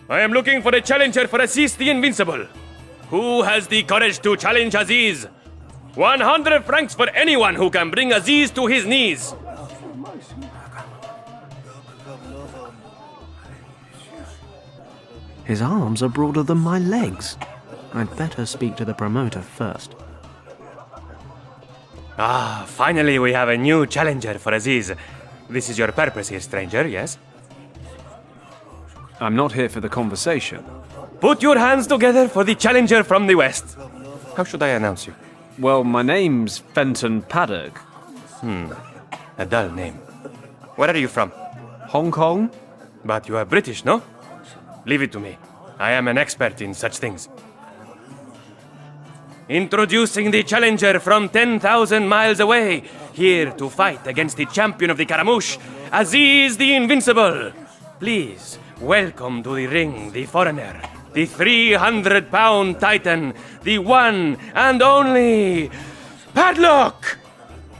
I am looking for a challenger for Aziz the Invincible. Who has the courage to challenge Aziz? 100 francs for anyone who can bring Aziz to his knees. His arms are broader than my legs. I'd better speak to the promoter first. Ah, finally we have a new challenger for Aziz. This is your purpose here, stranger, yes? I'm not here for the conversation. Put your hands together for the challenger from the west. How should I announce you? Well, my name's Fenton Paddock. A dull name. Where are you from? Hong Kong? But you are British, no? Leave it to me. I am an expert in such things. Introducing the challenger from 10,000 miles away, here to fight against the champion of the Caramouche, Aziz the Invincible. Please, welcome to the ring, the foreigner, the 300-pound titan, the one and only Padlock!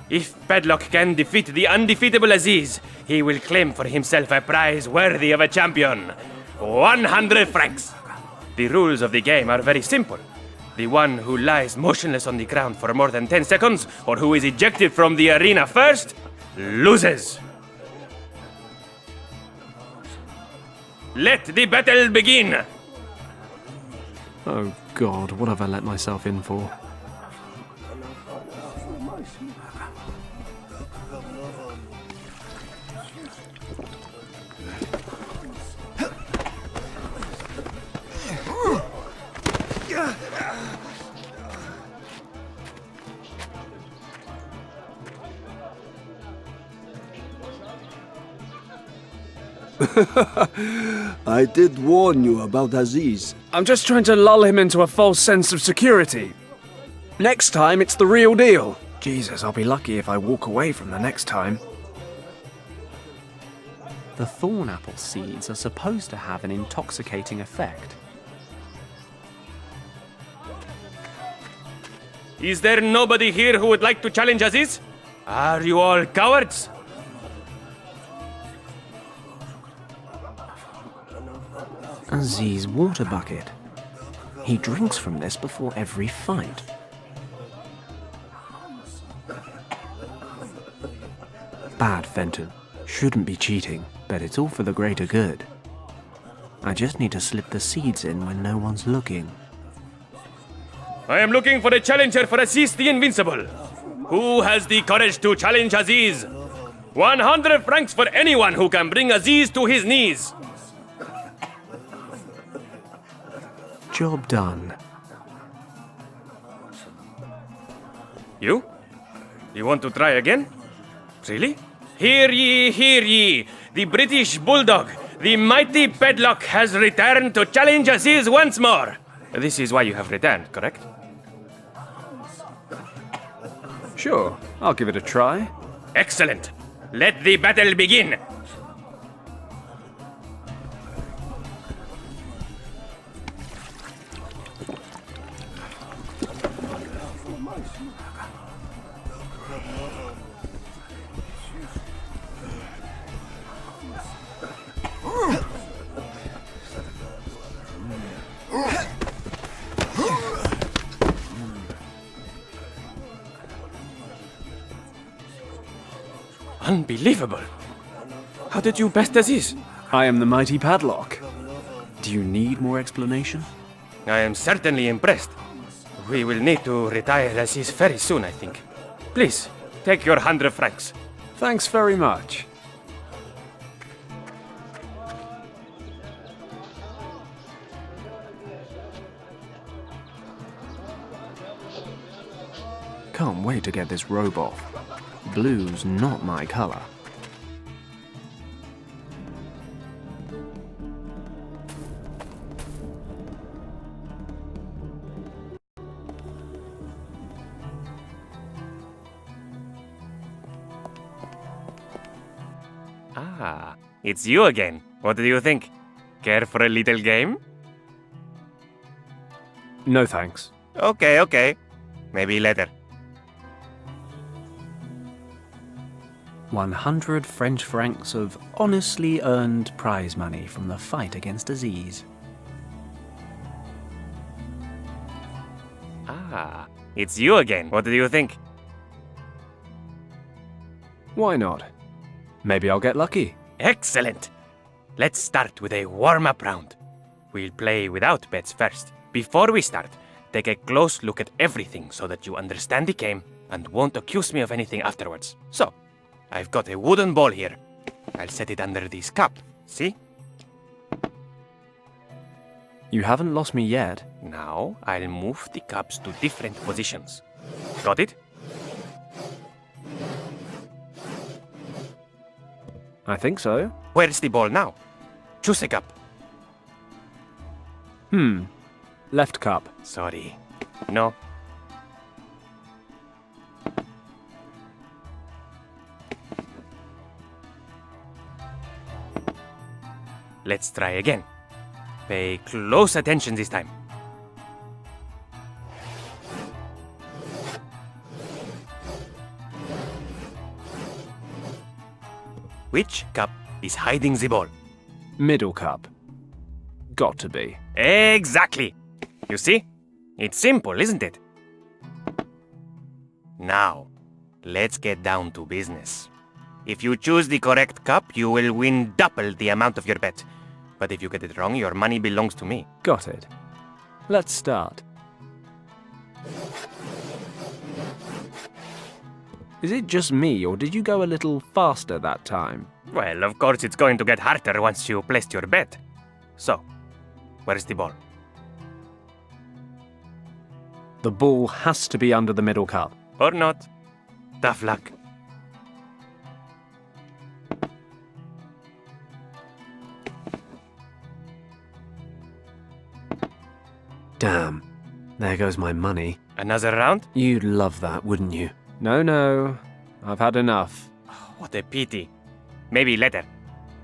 If Padlock can defeat the undefeatable Aziz, he will claim for himself a prize worthy of a champion. 100 francs. The rules of the game are very simple. The one who lies motionless on the ground for more than 10 seconds, or who is ejected from the arena first, loses. Let the battle begin! Oh God, what have I let myself in for? I did warn you about Aziz. I'm just trying to lull him into a false sense of security. Next time, it's the real deal. Jesus, I'll be lucky if I walk away from the next time. The thorn apple seeds are supposed to have an intoxicating effect. Is there nobody here who would like to challenge Aziz? Are you all cowards? Aziz water bucket. He drinks from this before every fight. Bad, Fenton. Shouldn't be cheating, but it's all for the greater good. I just need to slip the seeds in when no one's looking. I am looking for a challenger for Aziz the Invincible. Who has the courage to challenge Aziz? 100 francs for anyone who can bring Aziz to his knees. Job done. You? You want to try again? Really? Hear ye, hear ye! The British Bulldog, the mighty Padlock, has returned to challenge Aziz once more. This is why you have returned, correct? Sure, I'll give it a try. Excellent. Let the battle begin. Unbelievable. How did you best Aziz? I am the mighty Padlock. Do you need more explanation? I am certainly impressed. We will need to retire Aziz very soon, I think. Please, take your 100 francs. Thanks very much. Can't wait to get this robe off. Blue's not my color. Ah, it's you again. What do you think? Care for a little game? No thanks. Okay. Maybe later. 100 French francs of honestly earned prize money from the fight against Aziz. Ah, it's you again. What do you think? Why not? Maybe I'll get lucky. Excellent! Let's start with a warm-up round. We'll play without bets first. Before we start, take a close look at everything so that you understand the game and won't accuse me of anything afterwards. So, I've got a wooden ball here. I'll set it under this cup. See? You haven't lost me yet. Now, I'll move the cups to different positions. Got it? I think so. Where's the ball now? Choose a cup. Left cup. Sorry. No. Let's try again. Pay close attention this time. Which cup is hiding the ball? Middle cup. Got to be. Exactly. You see? It's simple, isn't it? Now, let's get down to business. If you choose the correct cup, you will win double the amount of your bet. But if you get it wrong, your money belongs to me. Got it. Let's start. Is it just me, or did you go a little faster that time? Well, of course it's going to get harder once you placed your bet. So, where's the ball? The ball has to be under the middle cup. Or not. Tough luck. Damn. There goes my money. Another round? You'd love that, wouldn't you? No. I've had enough. What a pity. Maybe later.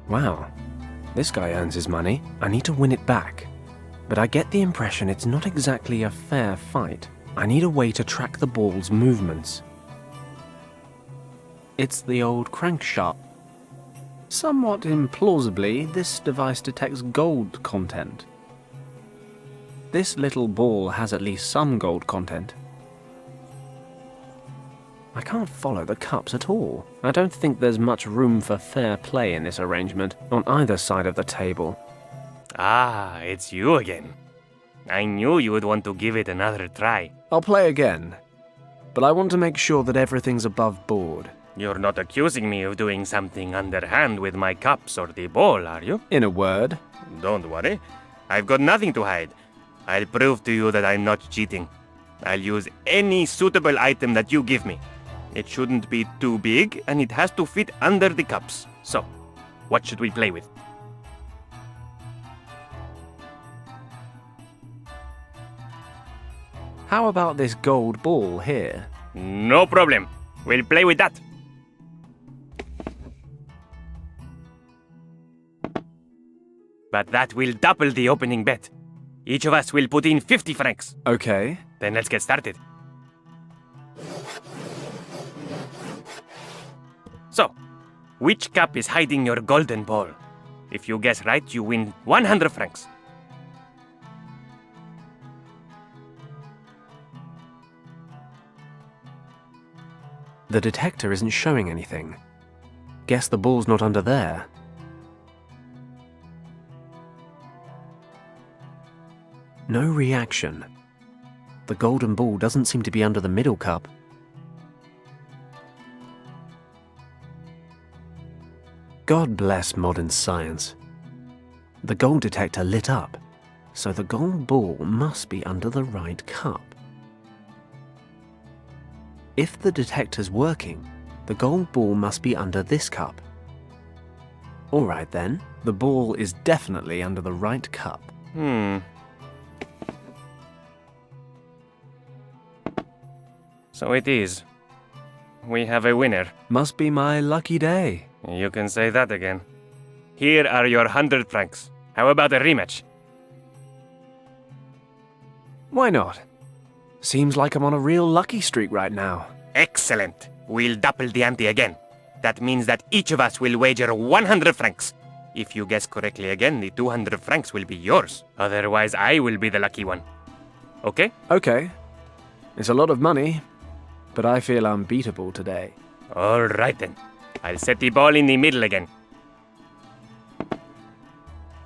Wow. This guy earns his money. I need to win it back. But I get the impression it's not exactly a fair fight. I need a way to track the ball's movements. It's the old crankshaft. Somewhat implausibly, this device detects gold content. This little ball has at least some gold content. I can't follow the cups at all. I don't think there's much room for fair play in this arrangement, on either side of the table. Ah, it's you again. I knew you would want to give it another try. I'll play again, but I want to make sure that everything's above board. You're not accusing me of doing something underhand with my cups or the ball, are you? In a word, Don't worry. I've got nothing to hide. I'll prove to you that I'm not cheating. I'll use any suitable item that you give me. It shouldn't be too big, and it has to fit under the cups. So, what should we play with? how about this gold ball here? No problem. We'll play with that. But that will double the opening bet. Each of us will put in 50 francs. Okay. Then let's get started. So, which cup is hiding your golden ball? If you guess right, you win 100 francs. The detector isn't showing anything. Guess the ball's not under there. No reaction. The golden ball doesn't seem to be under the middle cup. God bless modern science. The gold detector lit up, so the gold ball must be under the right cup. If the detector's working, the gold ball must be under this cup. All right then, the ball is definitely under the right cup. So it is. We have a winner. Must be my lucky day. You can say that again. Here are your 100 francs. How about a rematch? Why not? Seems like I'm on a real lucky streak right now. Excellent. We'll double the ante again. That means that each of us will wager 100 francs. If you guess correctly again, the 200 francs will be yours. Otherwise, I will be the lucky one. Okay? Okay. It's a lot of money, but I feel unbeatable today. All right then. I'll set the ball in the middle again.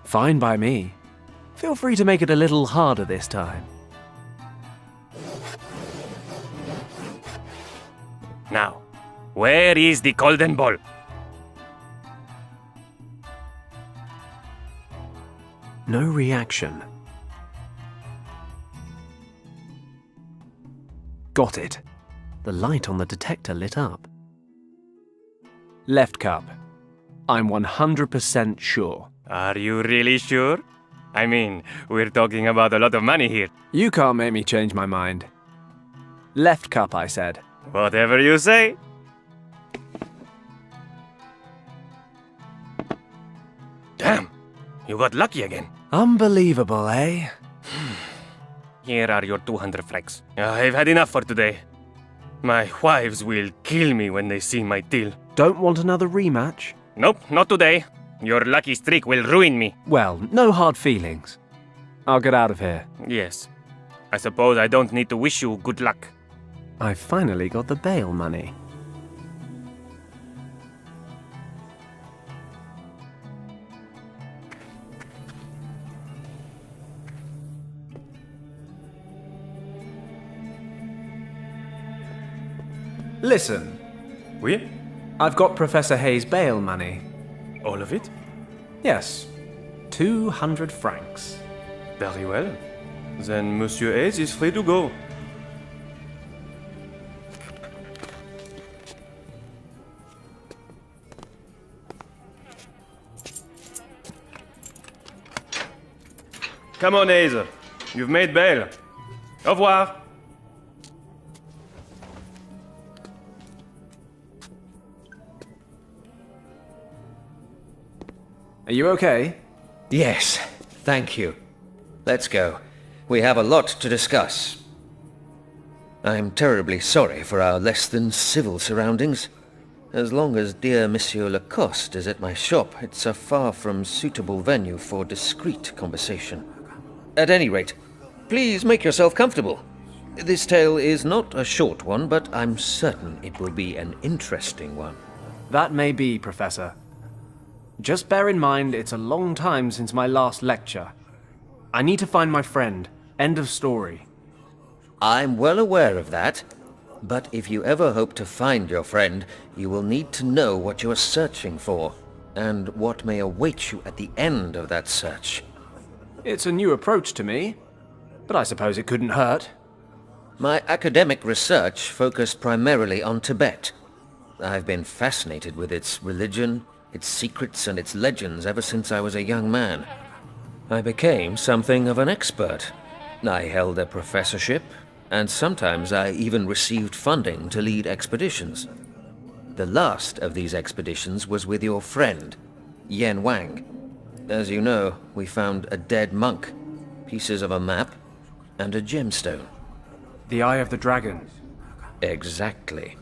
Fine by me. Feel free to make it a little harder this time. Now, where is the golden ball? No reaction. Got it. The light on the detector lit up. Left cup. I'm 100% sure. Are you really sure? I mean, we're talking about a lot of money here. You can't make me change my mind. Left cup, I said. Whatever you say. Damn, you got lucky again. Unbelievable, eh? Here are your 200 francs. I've had enough for today. My wives will kill me when they see my till. Don't want another rematch? Nope, not today. Your lucky streak will ruin me. Well, no hard feelings. I'll get out of here. Yes. I suppose I don't need to wish you good luck. I finally got the bail money. Listen, Oui? I've got Professor Hayes' bail money. All of it? Yes, 200 francs. Very well. Then Monsieur Hayes is free to go. Come on, Hayes. You've made bail. Au revoir. Are you okay? Yes, thank you. Let's go. We have a lot to discuss. I'm terribly sorry for our less than civil surroundings. As long as dear Monsieur Lacoste is at my shop, it's a far from suitable venue for discreet conversation. At any rate, please make yourself comfortable. This tale is not a short one, but I'm certain it will be an interesting one. That may be, Professor. Just bear in mind it's a long time since my last lecture. I need to find my friend. End of story. I'm well aware of that, but if you ever hope to find your friend, you will need to know what you are searching for, and what may await you at the end of that search. It's a new approach to me, but I suppose it couldn't hurt. My academic research focused primarily on Tibet. I've been fascinated with its religion, its secrets and its legends ever since I was a young man. I became something of an expert. I held a professorship, and sometimes I even received funding to lead expeditions. The last of these expeditions was with your friend, Yen Wang. As you know, we found a dead monk, pieces of a map, and a gemstone. The Eye of the Dragon. Exactly.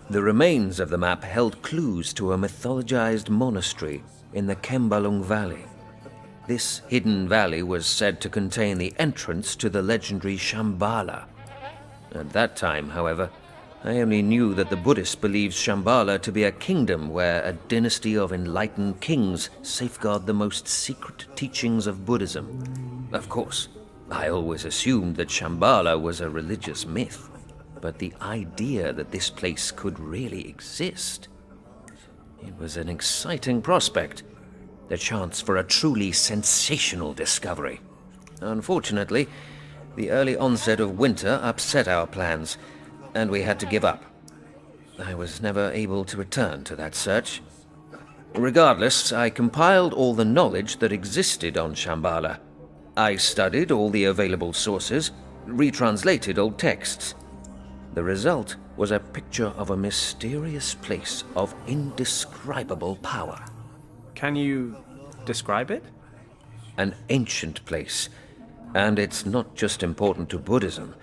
The remains of the map held clues to a mythologized monastery in the Kembalung Valley. This hidden valley was said to contain the entrance to the legendary Shambhala. At that time, however, I only knew that the Buddhists believed Shambhala to be a kingdom where a dynasty of enlightened kings safeguard the most secret teachings of Buddhism. Of course, I always assumed that Shambhala was a religious myth. But the idea that this place could really exist, it was an exciting prospect, the chance for a truly sensational discovery. Unfortunately, the early onset of winter upset our plans, and we had to give up. I was never able to return to that search. Regardless, I compiled all the knowledge that existed on Shambhala. I studied all the available sources, retranslated old texts. The result was a picture of a mysterious place of indescribable power. Can you describe it? An ancient place. And it's not just important to Buddhism.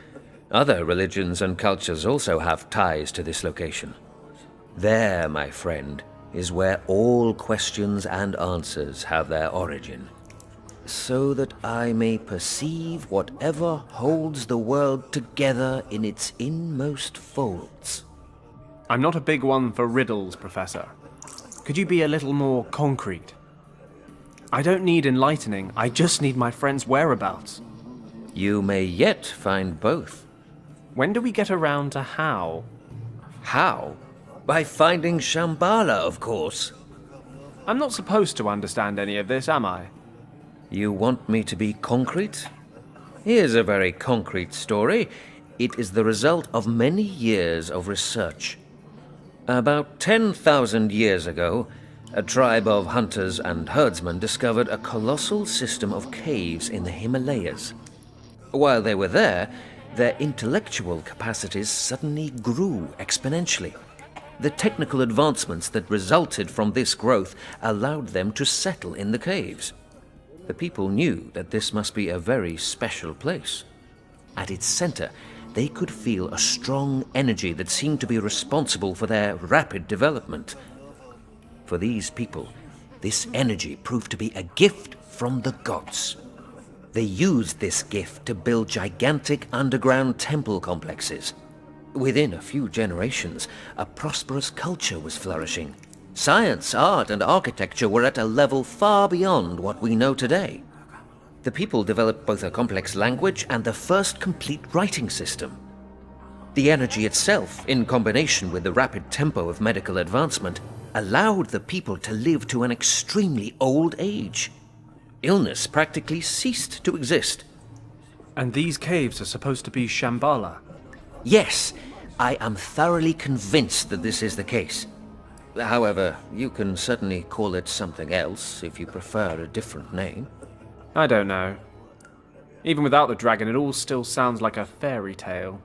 Other religions and cultures also have ties to this location. There, my friend, is where all questions and answers have their origin. so that I may perceive whatever holds the world together in its inmost folds. I'm not a big one for riddles, Professor. Could you be a little more concrete? I don't need enlightening, I just need my friend's whereabouts. You may yet find both. When do we get around to how? How? By finding Shambhala, of course. I'm not supposed to understand any of this, am I? You want me to be concrete? Here's a very concrete story. It is the result of many years of research. About 10,000 years ago, a tribe of hunters and herdsmen discovered a colossal system of caves in the Himalayas. While they were there, their intellectual capacities suddenly grew exponentially. The technical advancements that resulted from this growth allowed them to settle in the caves. The people knew that this must be a very special place. At its center, they could feel a strong energy that seemed to be responsible for their rapid development. For these people, this energy proved to be a gift from the gods. They used this gift to build gigantic underground temple complexes. Within a few generations, a prosperous culture was flourishing. Science, art, and architecture were at a level far beyond what we know today. The people developed both a complex language and the first complete writing system. The energy itself, in combination with the rapid tempo of medical advancement, allowed the people to live to an extremely old age. Illness practically ceased to exist. And these caves are supposed to be Shambhala. Yes, I am thoroughly convinced that this is the case. However, you can certainly call it something else if you prefer a different name. I don't know. Even without the dragon, it all still sounds like a fairy tale.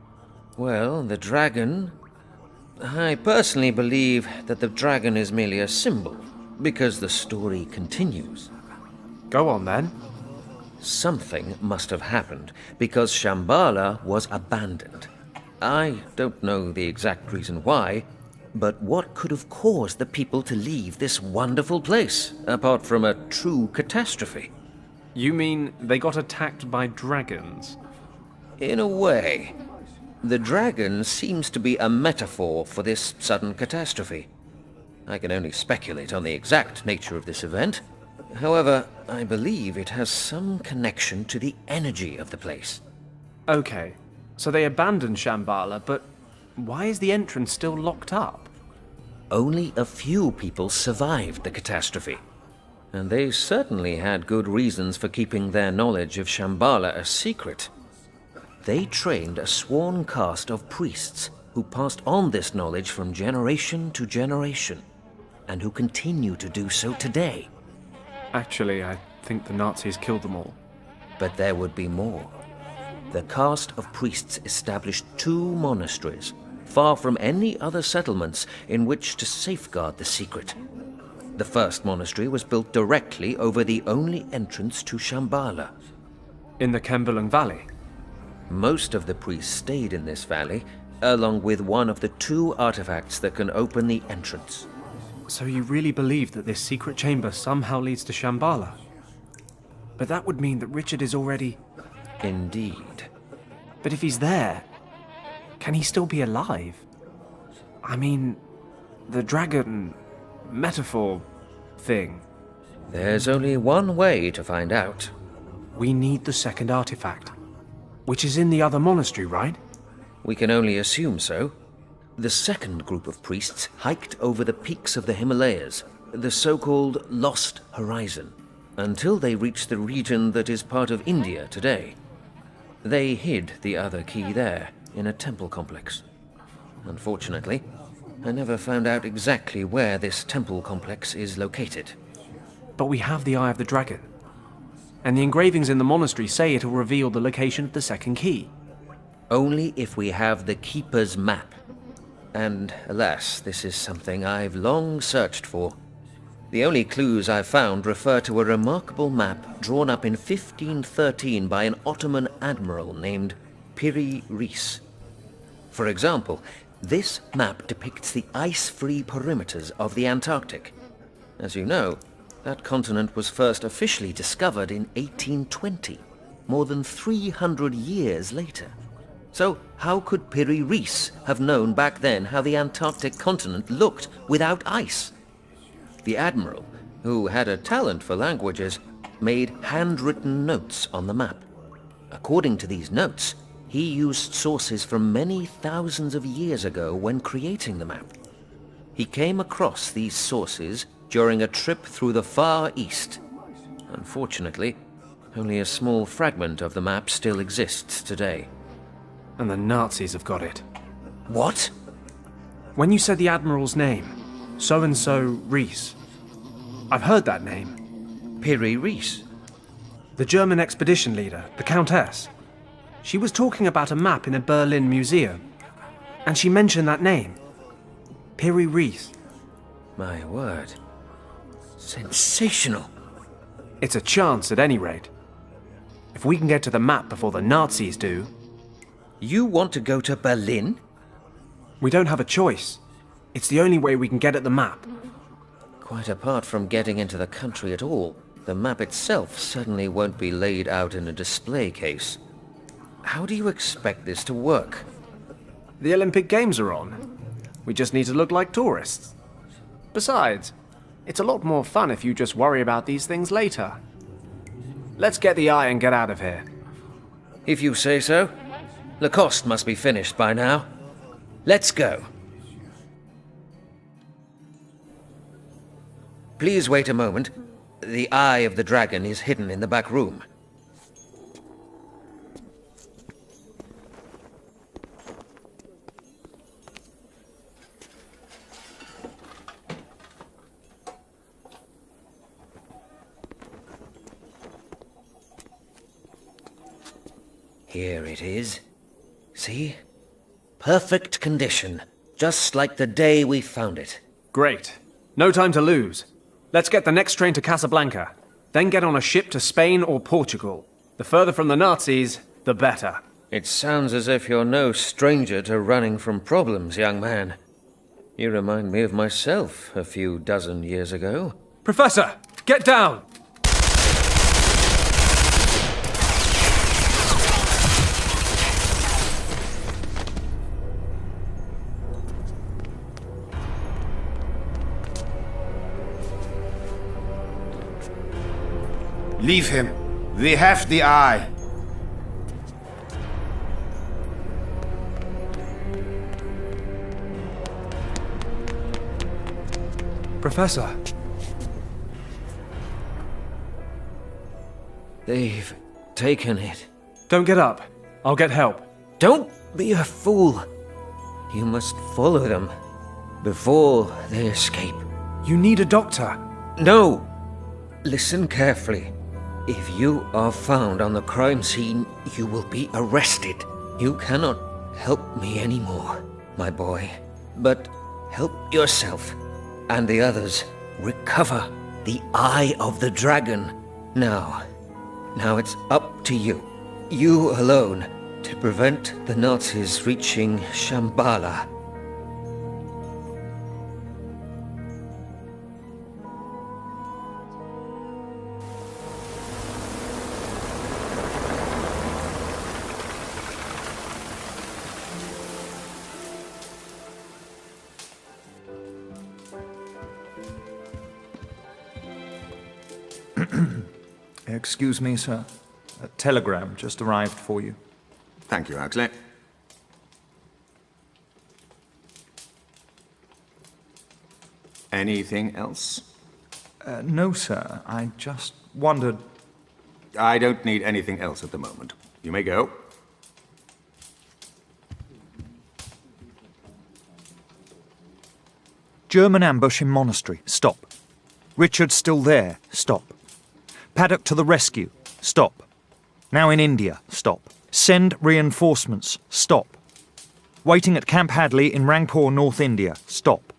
Well, the dragon... I personally believe that the dragon is merely a symbol, because the story continues. Go on then. Something must have happened, because Shambhala was abandoned. I don't know the exact reason why, but what could have caused the people to leave this wonderful place, apart from a true catastrophe? You mean they got attacked by dragons? In a way. The dragon seems to be a metaphor for this sudden catastrophe. I can only speculate on the exact nature of this event. However, I believe it has some connection to the energy of the place. Okay, so they abandoned Shambhala, but why is the entrance still locked up? Only a few people survived the catastrophe, and they certainly had good reasons for keeping their knowledge of Shambhala a secret. They trained a sworn caste of priests who passed on this knowledge from generation to generation, and who continue to do so today. Actually, I think the Nazis killed them all. But there would be more. The caste of priests established 2 monasteries, far from any other settlements, in which to safeguard the secret. The first monastery was built directly over the only entrance to Shambhala. In the Kembalung Valley? Most of the priests stayed in this valley, along with one of the 2 artifacts that can open the entrance. So you really believe that this secret chamber somehow leads to Shambhala? But that would mean that Richard is already... Indeed. But if he's there, can he still be alive? I mean, the dragon metaphor thing. There's only one way to find out. We need the second artifact, which is in the other monastery, right? We can only assume so. The second group of priests hiked over the peaks of the Himalayas, the so-called Lost Horizon, until they reached the region that is part of India today. They hid the other key there, in a temple complex. Unfortunately, I never found out exactly where this temple complex is located. But we have the Eye of the Dragon, and the engravings in the monastery say it'll reveal the location of the second key. Only if we have the Keeper's map. And, alas, this is something I've long searched for. The only clues I've found refer to a remarkable map drawn up in 1513 by an Ottoman admiral named Piri Reis. For example, this map depicts the ice-free perimeters of the Antarctic. As you know, That continent was first officially discovered in 1820, more than 300 years later. So how could Piri Reis have known back then how the Antarctic continent looked without ice? The admiral, who had a talent for languages, made handwritten notes on the map. According to these notes, he used sources from many thousands of years ago when creating the map. He came across these sources during a trip through the Far East. Unfortunately, only a small fragment of the map still exists today. And the Nazis have got it. What? When you said the Admiral's name, so-and-so Reis, I've heard that name. Piri Reis? The German expedition leader, the Countess. She was talking about a map in a Berlin museum, and she mentioned that name. Piri Reis. My word. Sensational. It's a chance at any rate. If we can get to the map before the Nazis do... You want to go to Berlin? We don't have a choice. It's the only way we can get at the map. Quite apart from getting into the country at all, the map itself certainly won't be laid out in a display case. How do you expect this to work? The Olympic Games are on. We just need to look like tourists. Besides, it's a lot more fun if you just worry about these things later. Let's get the eye and get out of here. If you say so. Lacoste must be finished by now. Let's go. Please wait a moment. The eye of the dragon is hidden in the back room. Here it is. See? Perfect condition. Just like the day we found it. Great. No time to lose. Let's get the next train to Casablanca. Then get on a ship to Spain or Portugal. The further from the Nazis, the better. It sounds as if you're no stranger to running from problems, young man. You remind me of myself a few dozen years ago. Professor, get down! Leave him. We have the eye. Professor. They've taken it. Don't get up. I'll get help. Don't be a fool. You must follow them before they escape. You need a doctor. No! Listen carefully. If you are found on the crime scene, you will be arrested. You cannot help me anymore, my boy. But help yourself and the others recover the Eye of the Dragon. Now it's up to you. You alone to prevent the Nazis reaching Shambhala. Excuse me, sir. A telegram just arrived for you. Thank you, Huxley. Anything else? No, sir. I just wondered... I don't need anything else at the moment. You may go. German ambush in monastery. Stop. Richard's still there. Stop. Paddock to the rescue. Stop. Now in India. Stop. Send reinforcements. Stop. Waiting at Camp Hadley in Rangpur, North India. Stop.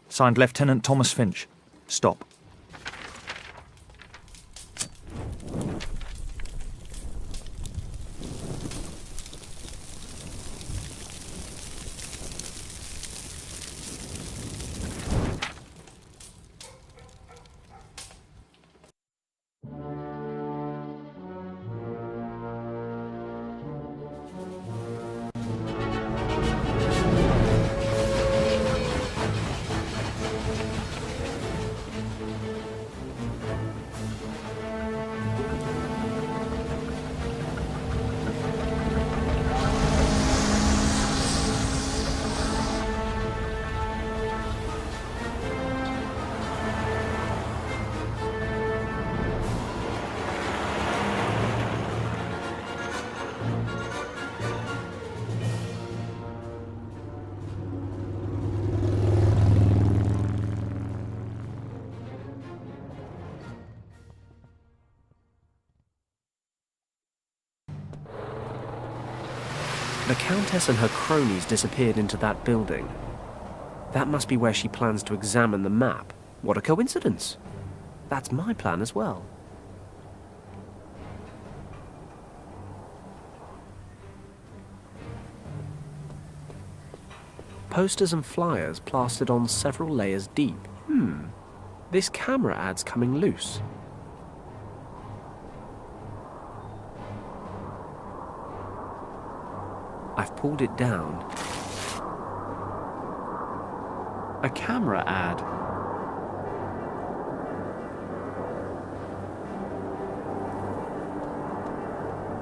Signed Lieutenant Thomas Finch. Stop. The Countess and her cronies disappeared into that building. That must be where she plans to examine the map. What a coincidence. That's my plan as well. Posters and flyers plastered on several layers deep. This camera ad's coming loose. I've pulled it down. A camera ad.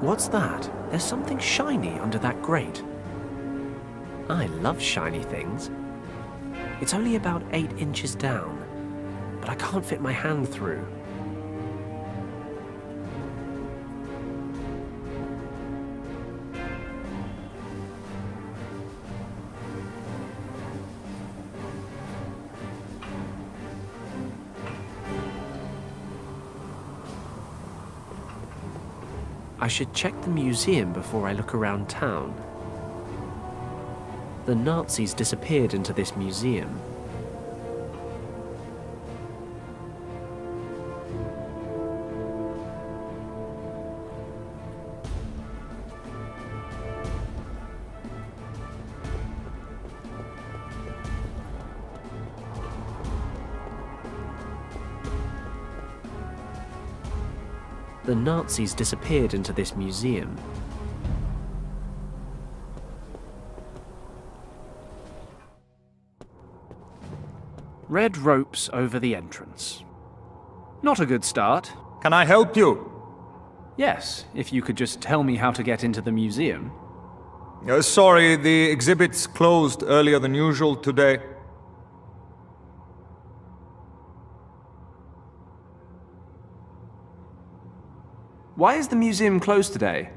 What's that? There's something shiny under that grate. I love shiny things. It's only about 8 inches down, but I can't fit my hand through. I should check the museum before I look around town. The Nazis disappeared into this museum. The Nazis disappeared into this museum. Red ropes over the entrance. Not a good start. Can I help you? Yes, if you could just tell me how to get into the museum. Sorry, the exhibit's closed earlier than usual today. Why is the museum closed today?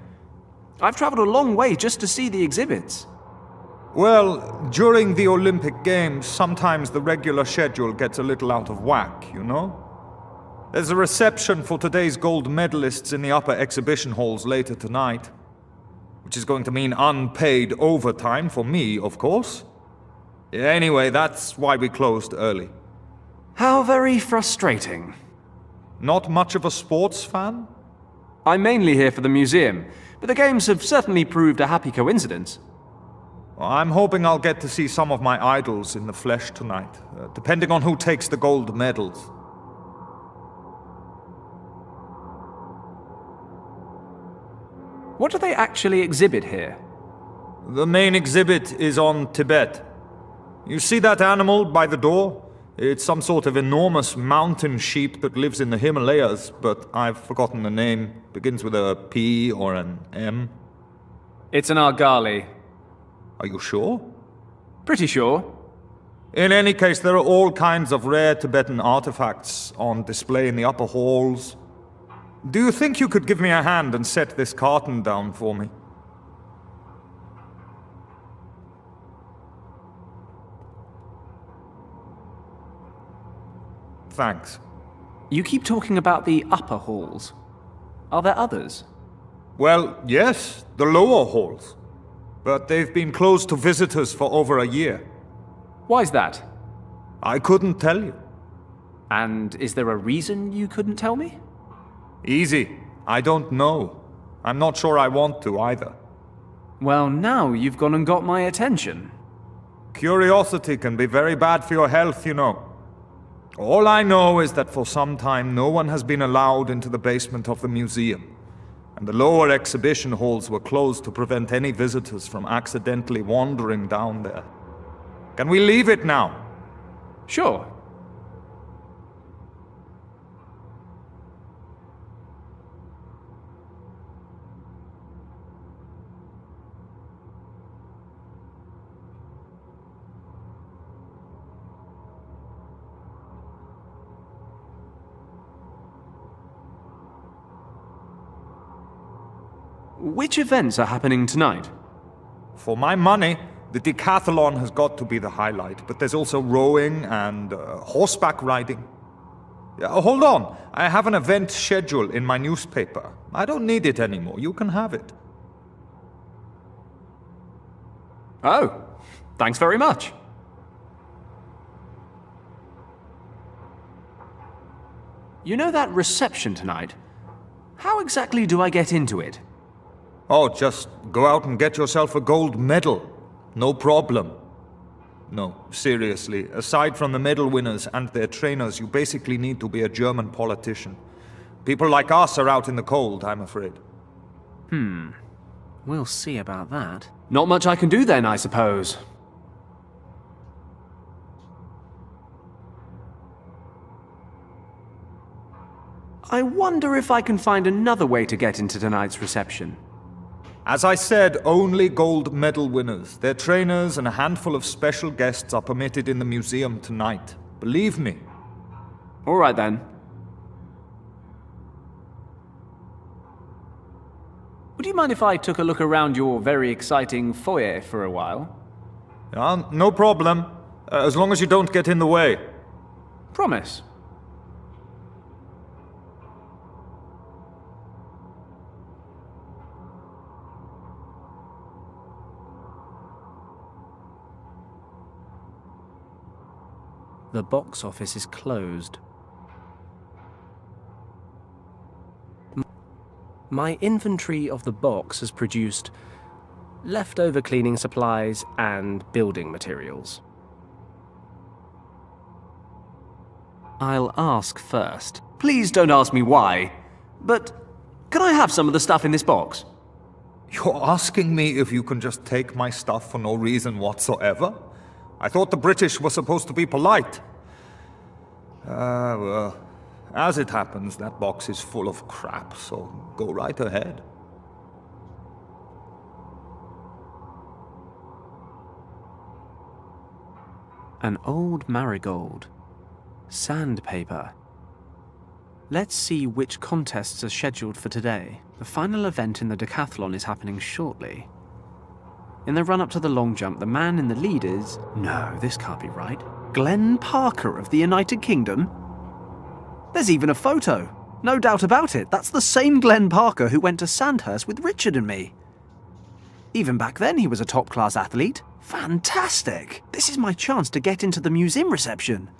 I've traveled a long way just to see the exhibits. Well, during the Olympic Games, sometimes the regular schedule gets a little out of whack, you know? There's a reception for today's gold medalists in the upper exhibition halls later tonight, which is going to mean unpaid overtime for me, of course. Anyway, that's why we closed early. How very frustrating. Not much of a sports fan? I'm mainly here for the museum, but the games have certainly proved a happy coincidence. I'm hoping I'll get to see some of my idols in the flesh tonight, depending on who takes the gold medals. What do they actually exhibit here? The main exhibit is on Tibet. You see that animal by the door? It's some sort of enormous mountain sheep that lives in the Himalayas, but I've forgotten the name. Begins with a P or an M. It's an argali. Are you sure? Pretty sure. In any case, there are all kinds of rare Tibetan artifacts on display in the upper halls. Do you think you could give me a hand and set this carton down for me? Thanks. You keep talking about the upper halls. Are there others? Well, yes, the lower halls. But they've been closed to visitors for over a year. Why's that? I couldn't tell you. And is there a reason you couldn't tell me? Easy. I don't know. I'm not sure I want to either. Well, now you've gone and got my attention. Curiosity can be very bad for your health, you know. All I know is that for some time no one has been allowed into the basement of the museum, and the lower exhibition halls were closed to prevent any visitors from accidentally wandering down there. Can we leave it now? Sure. Which events are happening tonight? For my money, the decathlon has got to be the highlight, but there's also rowing and horseback riding. Hold on, I have an event schedule in my newspaper. I don't need it anymore, you can have it. Oh, thanks very much. You know that reception tonight? How exactly do I get into it? Oh, just go out and get yourself a gold medal. No problem. No, seriously, aside from the medal winners and their trainers, you basically need to be a German politician. People like us are out in the cold, I'm afraid. We'll see about that. Not much I can do then, I suppose. I wonder if I can find another way to get into tonight's reception. As I said, only gold medal winners, their trainers, and a handful of special guests are permitted in the museum tonight. Believe me. All right then. Would you mind if I took a look around your very exciting foyer for a while? No problem. As long as you don't get in the way. Promise. The box office is closed. My inventory of the box has produced leftover cleaning supplies and building materials. I'll ask first. Please don't ask me why, but can I have some of the stuff in this box? You're asking me if you can just take my stuff for no reason whatsoever? I thought the British were supposed to be polite. Well, as it happens, that box is full of crap, so go right ahead. An old marigold. Sandpaper. Let's see which contests are scheduled for today. The final event in the decathlon is happening shortly. In the run-up to the long jump, the man in the lead is... No, this can't be right. Glenn Parker of the United Kingdom? There's even a photo. No doubt about it. That's the same Glenn Parker who went to Sandhurst with Richard and me. Even back then, he was a top-class athlete. Fantastic! This is my chance to get into the museum reception.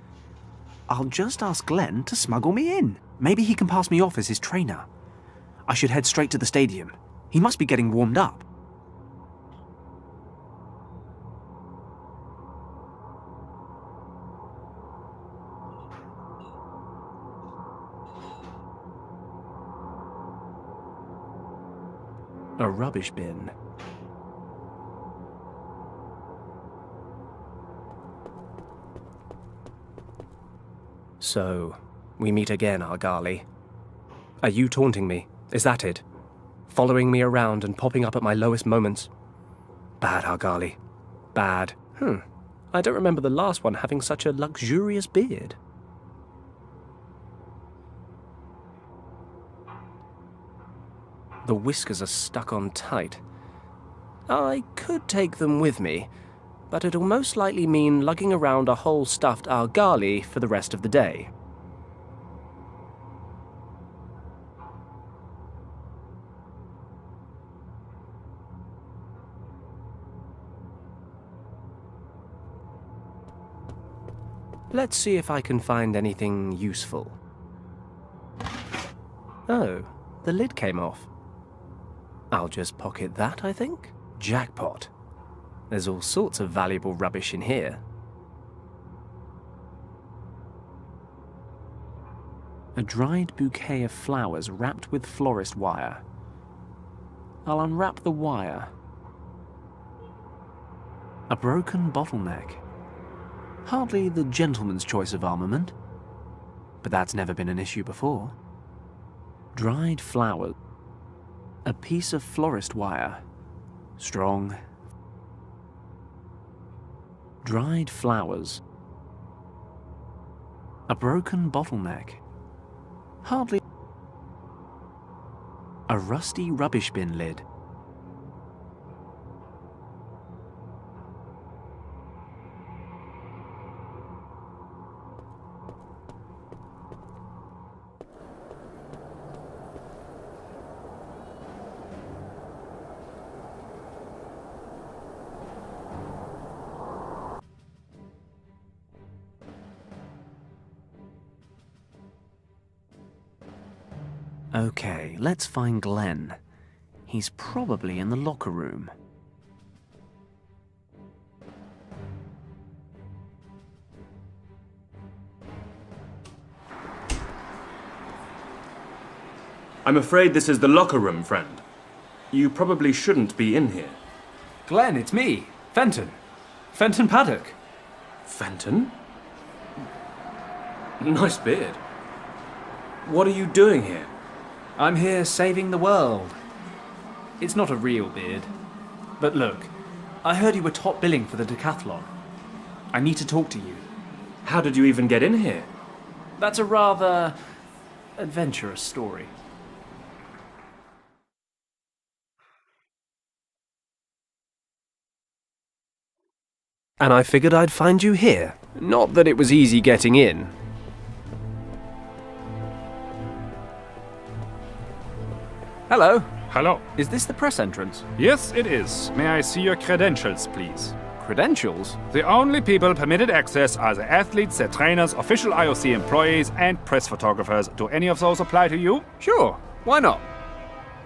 I'll just ask Glenn to smuggle me in. Maybe he can pass me off as his trainer. I should head straight to the stadium. He must be getting warmed up. A rubbish bin. So, we meet again, Argali. Are you taunting me? Is that it? Following me around and popping up at my lowest moments? Bad, Argali. Bad. I don't remember the last one having such a luxurious beard. The whiskers are stuck on tight. I could take them with me, but it'll most likely mean lugging around a whole stuffed Argali for the rest of the day. Let's see if I can find anything useful. Oh, the lid came off. I'll just pocket that, I think. Jackpot. There's all sorts of valuable rubbish in here. A dried bouquet of flowers wrapped with florist wire. I'll unwrap the wire. A broken bottleneck. Hardly the gentleman's choice of armament. But that's never been an issue before. Dried flowers. A piece of florist wire. Strong. Dried flowers. A broken bottleneck. Hardly. A rusty rubbish bin lid. Okay, let's find Glenn. He's probably in the locker room. I'm afraid this is the locker room, friend. You probably shouldn't be in here. Glenn, it's me, Fenton. Fenton Paddock. Fenton? Nice beard. What are you doing here? I'm here saving the world. It's not a real beard. But look, I heard you were top billing for the decathlon. I need to talk to you. How did you even get in here? That's a rather adventurous story. And I figured I'd find you here. Not that it was easy getting in. Hello. Hello. Is this the press entrance? Yes, it is. May I see your credentials, please? Credentials? The only people permitted access are the athletes, their trainers, official IOC employees, and press photographers. Do any of those apply to you? Sure. Why not?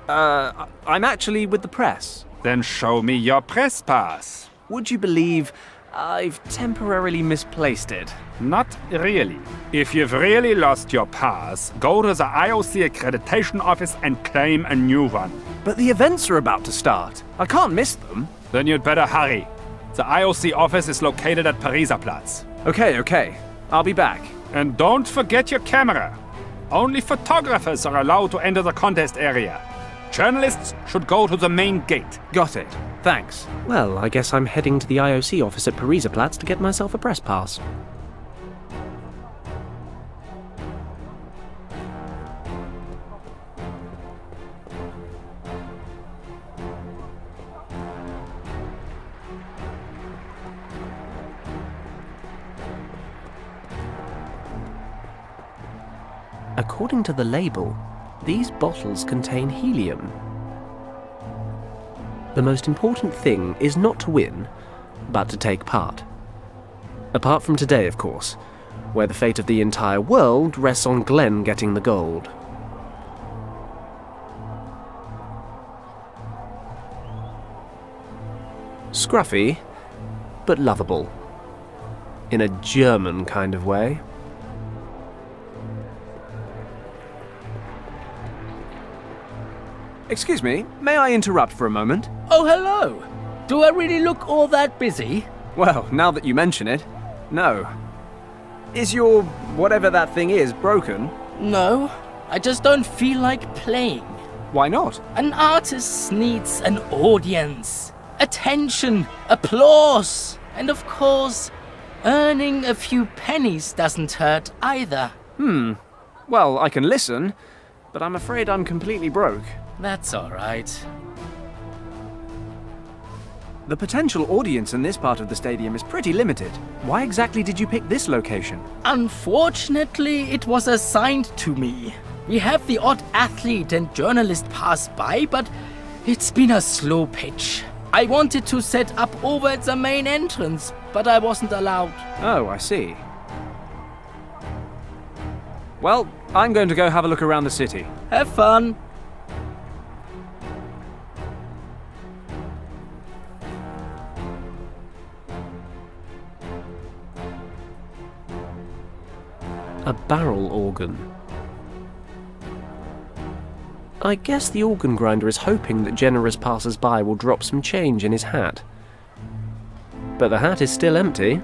I'm actually with the press. Then show me your press pass. Would you believe I've temporarily misplaced it? Not really. If you've really lost your pass, go to the IOC accreditation office and claim a new one. But the events are about to start. I can't miss them. Then you'd better hurry. The IOC office is located at Pariserplatz. Okay. I'll be back. And don't forget your camera. Only photographers are allowed to enter the contest area. Journalists should go to the main gate. Got it. Thanks. Well, I guess I'm heading to the IOC office at Pariserplatz to get myself a press pass. According to the label, these bottles contain helium. The most important thing is not to win, but to take part. Apart from today, of course, where the fate of the entire world rests on Glenn getting the gold. Scruffy, but lovable. In a German kind of way. Excuse me, may I interrupt for a moment? Oh, hello. Do I really look all that busy? Well, now that you mention it, no. Is your whatever that thing is broken? No, I just don't feel like playing. Why not? An artist needs an audience, attention, applause, and of course, earning a few pennies doesn't hurt either. Well, I can listen, but I'm afraid I'm completely broke. That's all right. The potential audience in this part of the stadium is pretty limited. Why exactly did you pick this location? Unfortunately, it was assigned to me. We have the odd athlete and journalist pass by, but it's been a slow pitch. I wanted to set up over at the main entrance, but I wasn't allowed. Oh, I see. Well, I'm going to go have a look around the city. Have fun. A barrel organ. I guess the organ grinder is hoping that generous passers-by will drop some change in his hat. But the hat is still empty.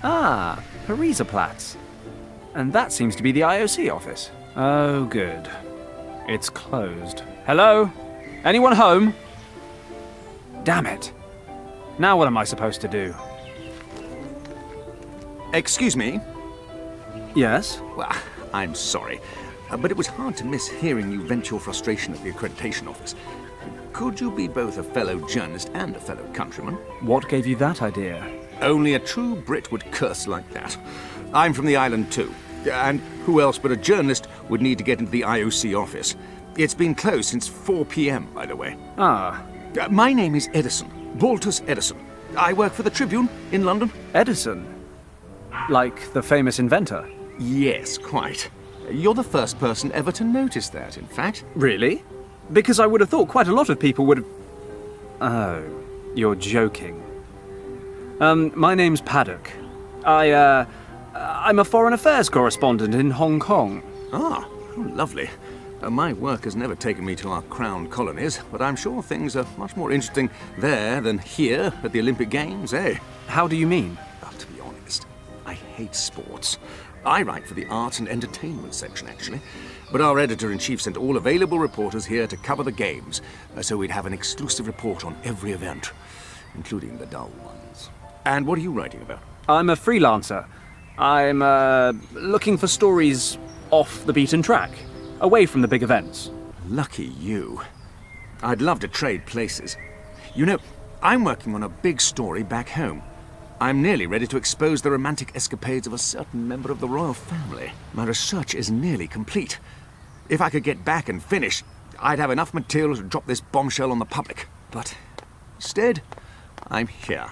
Ah, Pariserplatz. And that seems to be the IOC office. Oh, good. It's closed. Hello? Anyone home? Damn it. Now what am I supposed to do? Excuse me? Yes? Well, I'm sorry, but it was hard to miss hearing you vent your frustration at the accreditation office. Could you be both a fellow journalist and a fellow countryman? What gave you that idea? Only a true Brit would curse like that. I'm from the island too. And who else but a journalist would need to get into the IOC office? It's been closed since 4 p.m., by the way. Ah, My name is Edison, Baltus Edison. I work for the Tribune in London. Edison? Like the famous inventor? Yes, quite. You're the first person ever to notice that, in fact. Really? Because I would have thought quite a lot of people would have... Oh, you're joking. My name's Paddock. I'm a foreign affairs correspondent in Hong Kong. Ah, how lovely. My work has never taken me to our crown colonies, but I'm sure things are much more interesting there than here at the Olympic Games, eh? How do you mean? To be honest, I hate sports. I write for the arts and entertainment section, actually. But our editor-in-chief sent all available reporters here to cover the games, so we'd have an exclusive report on every event, including the dull ones. And what are you writing about? I'm a freelancer. I'm, looking for stories off the beaten track, away from the big events. Lucky you. I'd love to trade places. You know, I'm working on a big story back home. I'm nearly ready to expose the romantic escapades of a certain member of the royal family. My research is nearly complete. If I could get back and finish, I'd have enough material to drop this bombshell on the public. But instead, I'm here,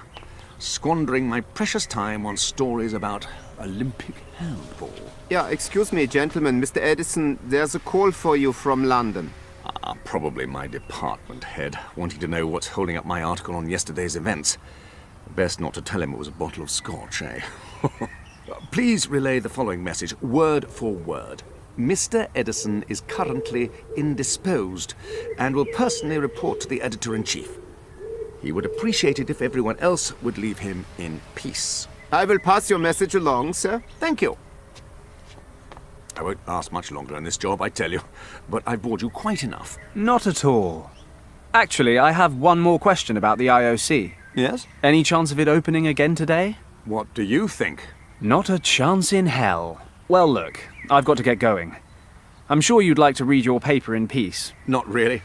squandering my precious time on stories about Olympic handball. Yeah, excuse me, gentlemen. Mr. Edison, there's a call for you from London. Probably my department head, wanting to know what's holding up my article on yesterday's events. Best not to tell him it was a bottle of scotch, eh? Please relay the following message, word for word. Mr. Edison is currently indisposed and will personally report to the editor-in-chief. He would appreciate it if everyone else would leave him in peace. I will pass your message along, sir. Thank you. I won't last much longer in this job, I tell you, but I've bored you quite enough. Not at all. Actually, I have one more question about the IOC. Yes? Any chance of it opening again today? What do you think? Not a chance in hell. Well, look, I've got to get going. I'm sure you'd like to read your paper in peace. Not really.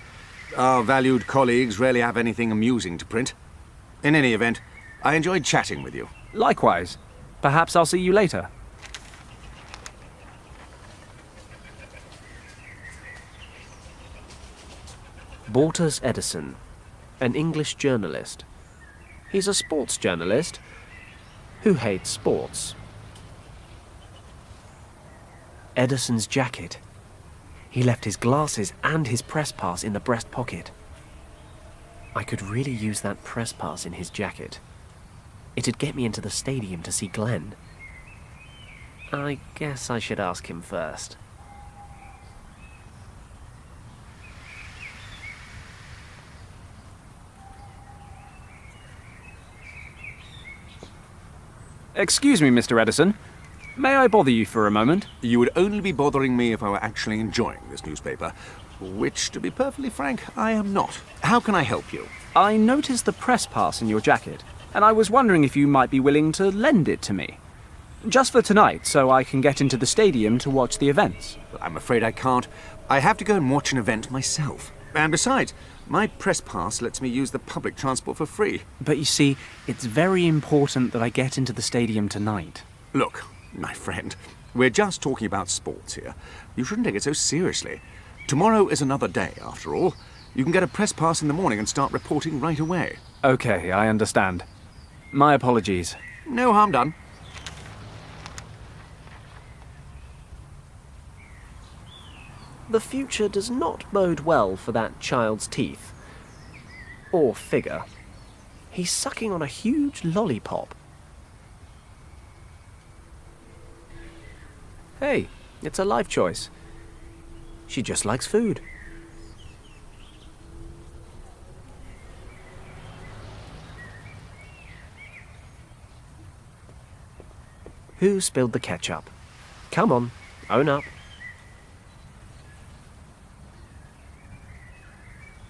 Our valued colleagues rarely have anything amusing to print. In any event, I enjoyed chatting with you. Likewise. Perhaps I'll see you later. Baltus Edison, an English journalist. He's a sports journalist who hates sports. Edison's jacket. He left his glasses and his press pass in the breast pocket. I could really use that press pass in his jacket. It'd get me into the stadium to see Glenn. I guess I should ask him first. Excuse me, Mr. Edison. May I bother you for a moment? You would only be bothering me if I were actually enjoying this newspaper, which, to be perfectly frank, I am not. How can I help you? I noticed the press pass in your jacket, and I was wondering if you might be willing to lend it to me. Just for tonight, so I can get into the stadium to watch the events. I'm afraid I can't. I have to go and watch an event myself. And besides, my press pass lets me use the public transport for free. But you see, it's very important that I get into the stadium tonight. Look, my friend, we're just talking about sports here. You shouldn't take it so seriously. Tomorrow is another day, after all. You can get a press pass in the morning and start reporting right away. Okay, I understand. My apologies. No harm done. The future does not bode well for that child's teeth. Or figure. He's sucking on a huge lollipop. Hey, it's a life choice. She just likes food. Who spilled the ketchup? Come on, own up.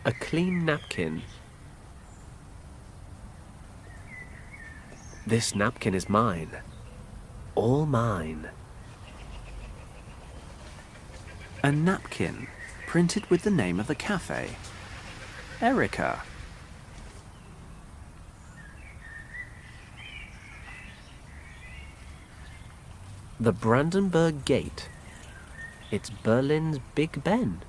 A clean napkin. This napkin is mine. All mine. A napkin printed with the name of the cafe. Erica. The Brandenburg Gate. It's Berlin's Big Ben.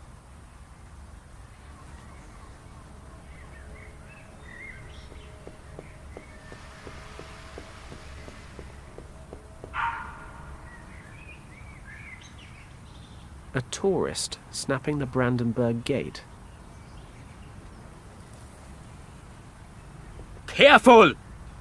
A tourist snapping the Brandenburg Gate. Careful!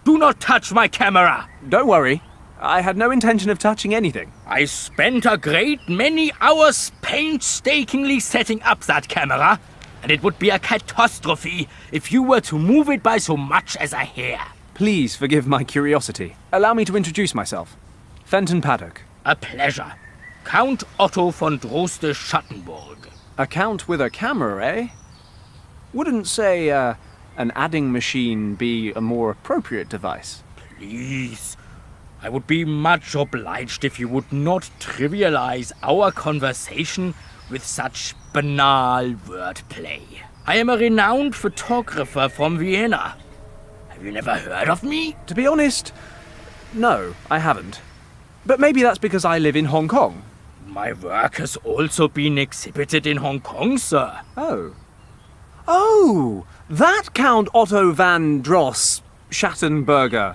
Do not touch my camera! Don't worry. I had no intention of touching anything. I spent a great many hours painstakingly setting up that camera, and it would be a catastrophe if you were to move it by so much as a hair. Please forgive my curiosity. Allow me to introduce myself. Fenton Paddock. A pleasure. Count Otto von Droste-Schattenburg. A count with a camera, eh? Wouldn't say, an adding machine be a more appropriate device? Please. I would be much obliged if you would not trivialize our conversation with such banal wordplay. I am a renowned photographer from Vienna. Have you never heard of me? To be honest, no, I haven't. But maybe that's because I live in Hong Kong. My work has also been exhibited in Hong Kong, sir. Oh. Oh! That Count Otto van Dross Schattenberger.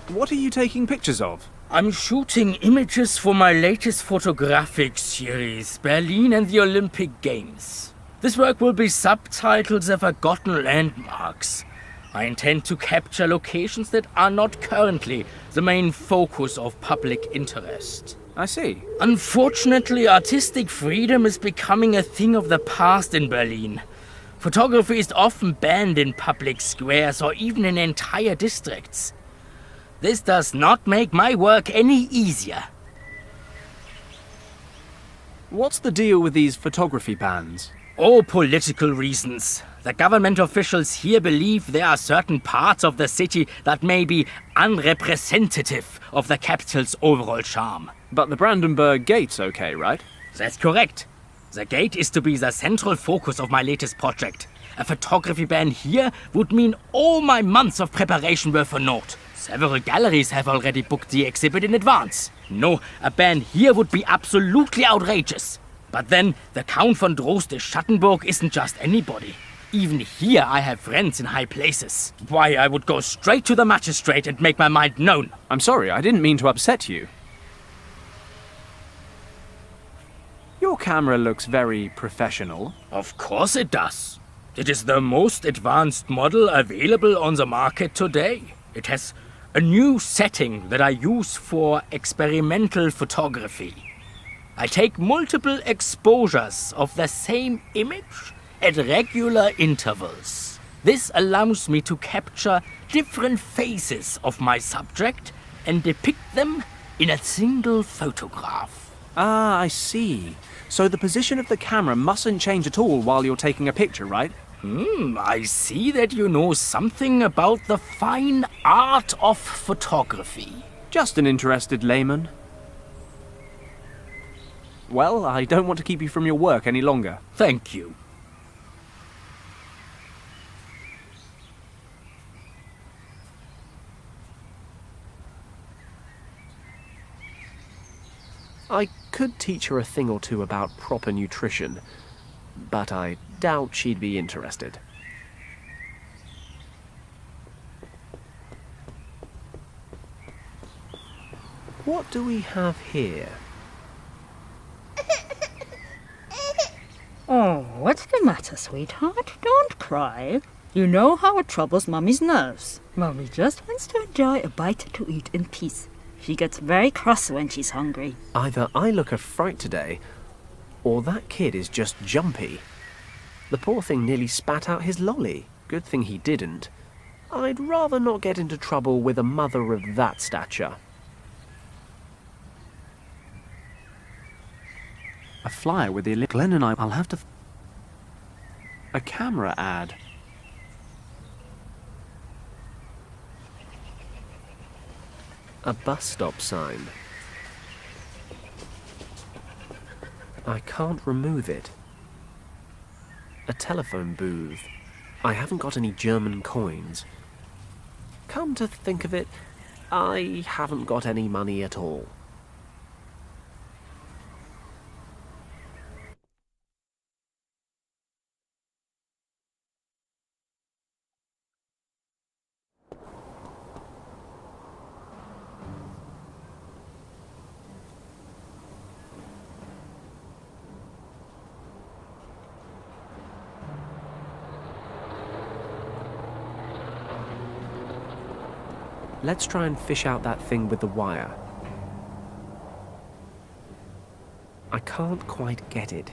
What are you taking pictures of? I'm shooting images for my latest photographic series, Berlin and the Olympic Games. This work will be subtitled The Forgotten Landmarks. I intend to capture locations that are not currently the main focus of public interest. I see. Unfortunately, artistic freedom is becoming a thing of the past in Berlin. Photography is often banned in public squares or even in entire districts. This does not make my work any easier. What's the deal with these photography bans? Oh, political reasons. The government officials here believe there are certain parts of the city that may be unrepresentative of the capital's overall charm. But the Brandenburg Gate's okay, right? That's correct. The gate is to be the central focus of my latest project. A photography ban here would mean all my months of preparation were for naught. Several galleries have already booked the exhibit in advance. No, a ban here would be absolutely outrageous. But then, the Count von Droste-Schattenburg isn't just anybody. Even here I have friends in high places. Why, I would go straight to the magistrate and make my mind known. I'm sorry, I didn't mean to upset you. Your camera looks very professional. Of course it does. It is the most advanced model available on the market today. It has a new setting that I use for experimental photography. I take multiple exposures of the same image at regular intervals. This allows me to capture different phases of my subject and depict them in a single photograph. Ah, I see. So the position of the camera mustn't change at all while you're taking a picture, right? I see that you know something about the fine art of photography. Just an interested layman. Well, I don't want to keep you from your work any longer. Thank you. I could teach her a thing or two about proper nutrition, but I doubt she'd be interested. What do we have here? Oh, what's the matter, sweetheart? Don't cry. You know how it troubles Mummy's nerves. Mummy just wants to enjoy a bite to eat in peace. She gets very cross when she's hungry. Either I look a fright today, or that kid is just jumpy. The poor thing nearly spat out his lolly. Good thing he didn't. I'd rather not get into trouble with a mother of that stature. A flyer with the Glenn and I'll have to... A camera ad. A bus stop sign. I can't remove it. A telephone booth. I haven't got any German coins. come to think of it, I haven't got any money at all. Let's try and fish out that thing with the wire. I can't quite get it.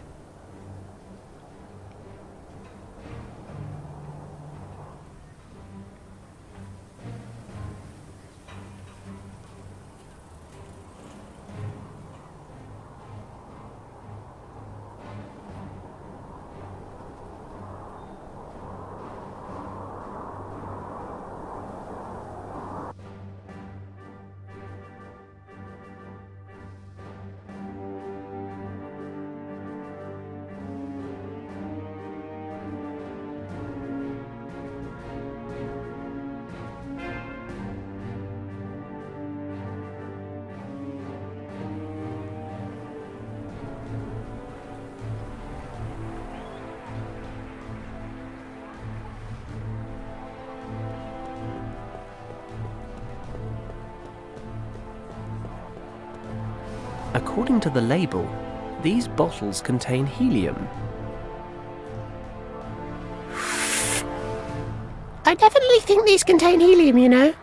According to the label, these bottles contain helium. I definitely think these contain helium, you know.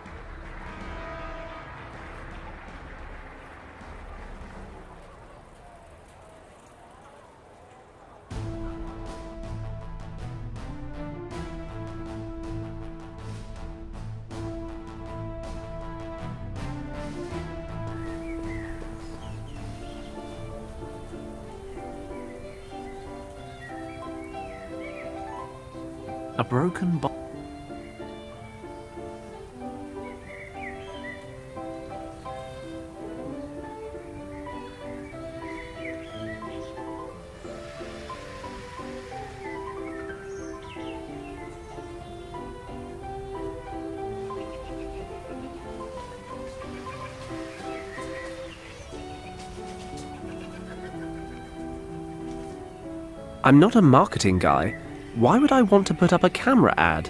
A broken bottle. I'm not a marketing guy. Why would I want to put up a camera ad?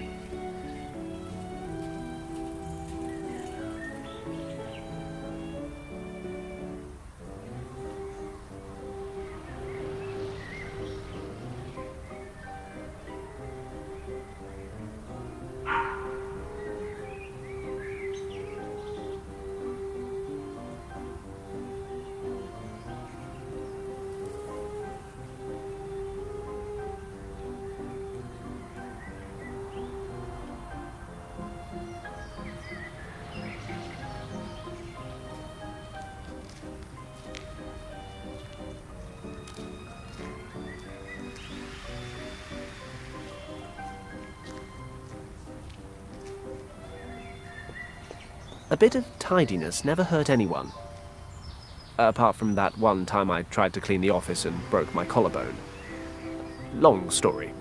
A bit of tidiness never hurt anyone. Apart from that one time I tried to clean the office and broke my collarbone. Long story.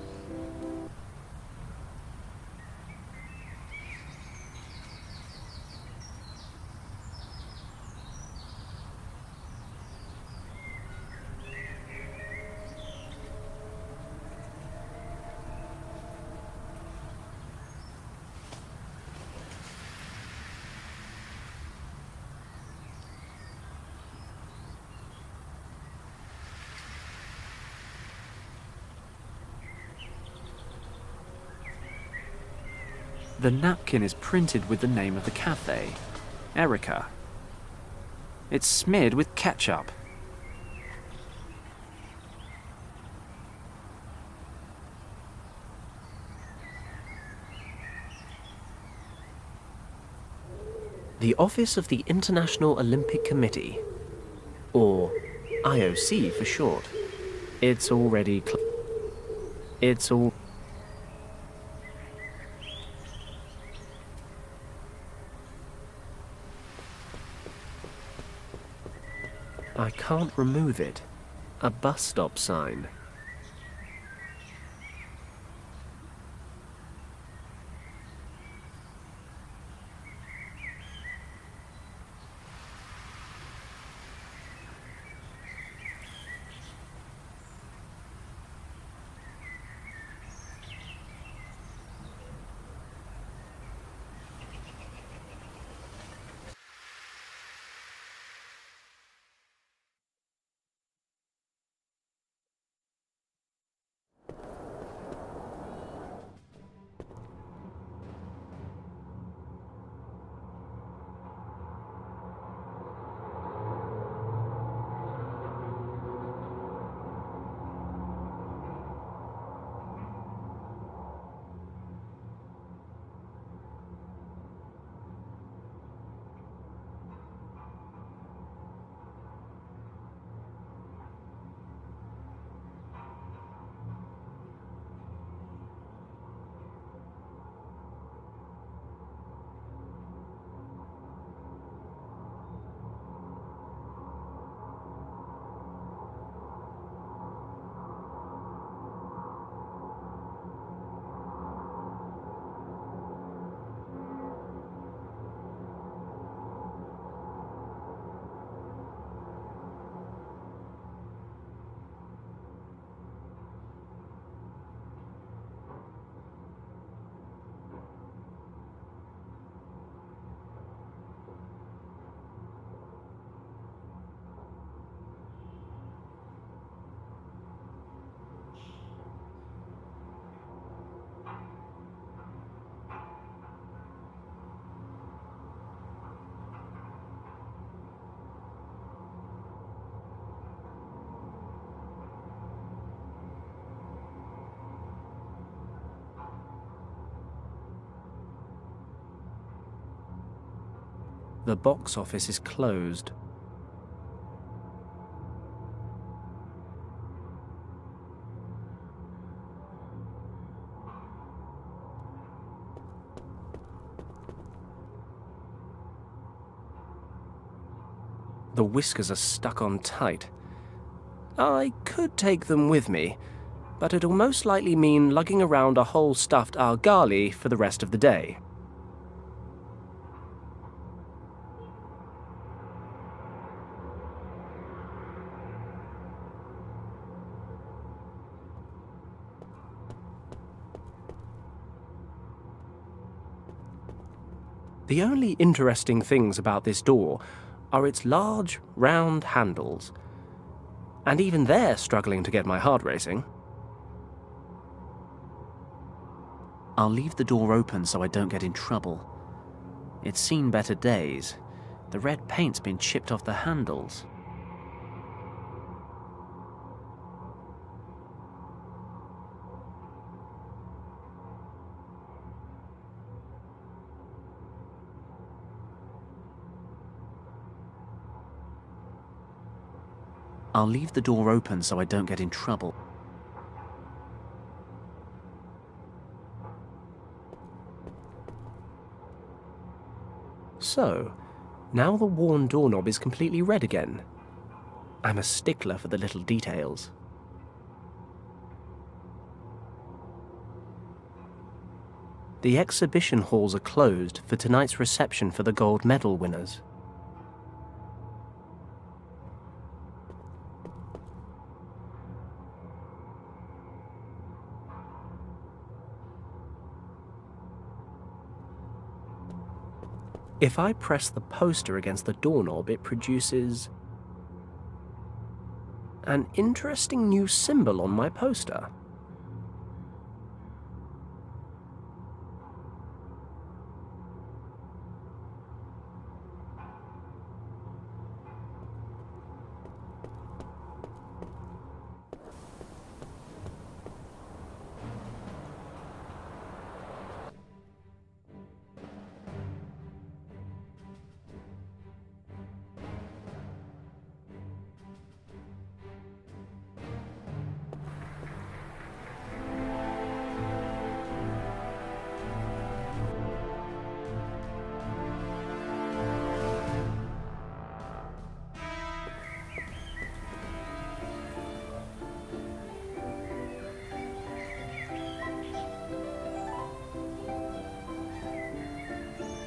The napkin is printed with the name of the cafe, Erica. It's smeared with ketchup. The Office of the International Olympic Committee, or IOC for short. It's already it's all... I can't remove it. A bus stop sign. The box office is closed. The whiskers are stuck on tight. I could take them with me, but it'll most likely mean lugging around a whole stuffed argali for the rest of the day. The only interesting things about this door are its large, round handles. And even they're struggling to get my heart racing. I'll leave the door open so I don't get in trouble. It's seen better days. The red paint's been chipped off the handles. I'll leave the door open so I don't get in trouble. So, now the worn doorknob is completely red again. I'm a stickler for the little details. The exhibition halls are closed for tonight's reception for the gold medal winners. If I press the poster against the doorknob, it produces an interesting new symbol on my poster.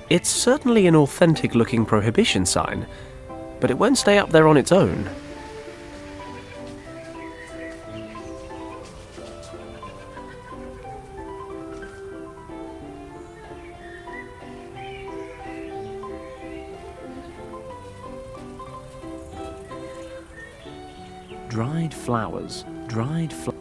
It's certainly an authentic-looking prohibition sign, but it won't stay up there on its own. Dried flowers, dried flowers.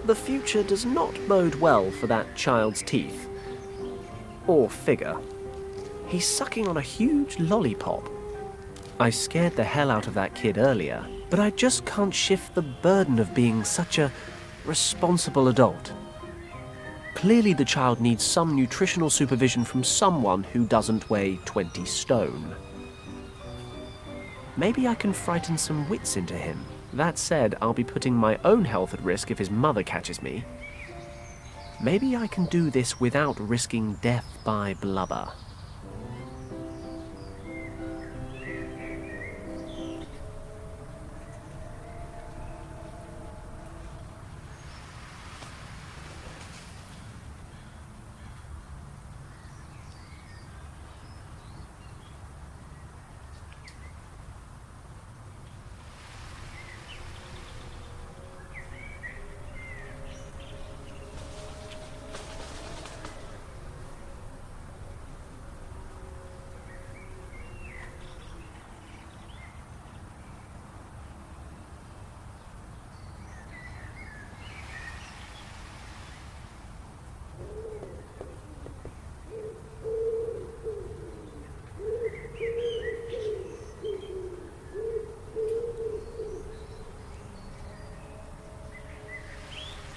The future does not bode well for that child's teeth. Or figure. He's sucking on a huge lollipop. I scared the hell out of that kid earlier, but I just can't shift the burden of being such a responsible adult. Clearly the child needs some nutritional supervision from someone who doesn't weigh 20 stone. Maybe I can frighten some wits into him. That said, I'll be putting my own health at risk if his mother catches me. Maybe I can do this without risking death by blubber.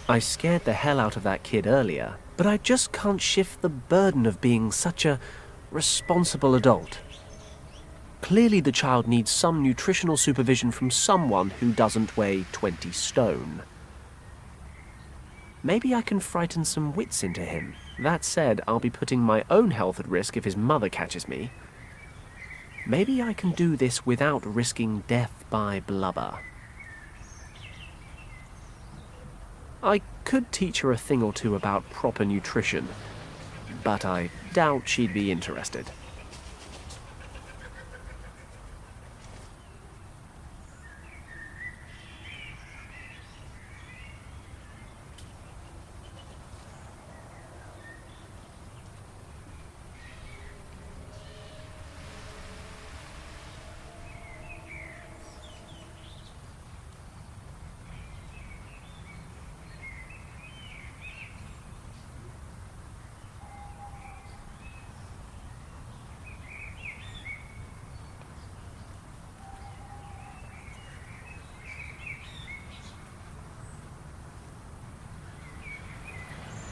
I scared the hell out of that kid earlier, but I just can't shift the burden of being such a responsible adult. Clearly the child needs some nutritional supervision from someone who doesn't weigh 20 stone. Maybe I can frighten some wits into him. That said, I'll be putting my own health at risk if his mother catches me. Maybe I can do this without risking death by blubber. I could teach her a thing or two about proper nutrition, but I doubt she'd be interested.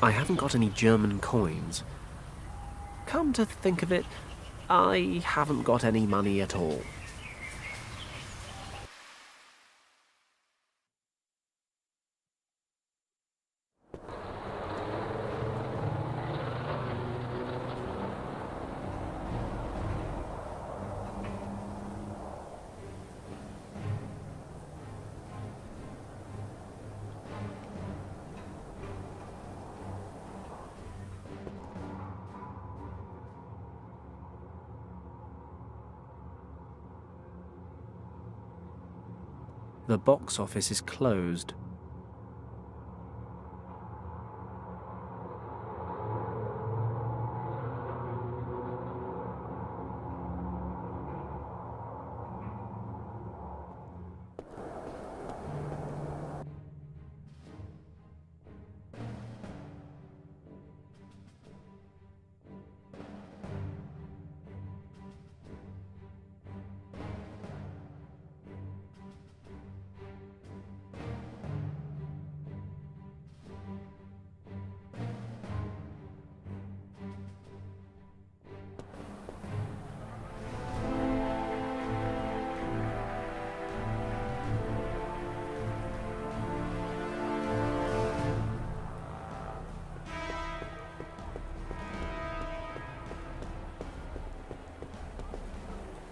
I haven't got any German coins. Come to think of it, I haven't got any money at all. The box office is closed.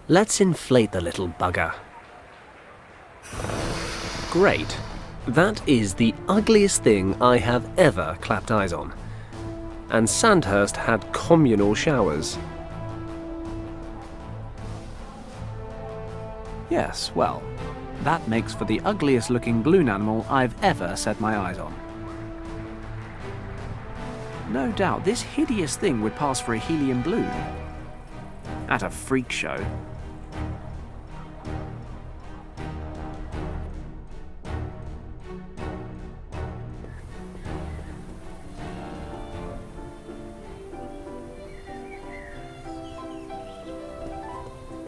Let's inflate the little bugger. Great. That is the ugliest thing I have ever clapped eyes on. And Sandhurst had communal showers. Yes, well, that makes for the ugliest looking balloon animal I've ever set my eyes on. No doubt this hideous thing would pass for a helium balloon. At a freak show.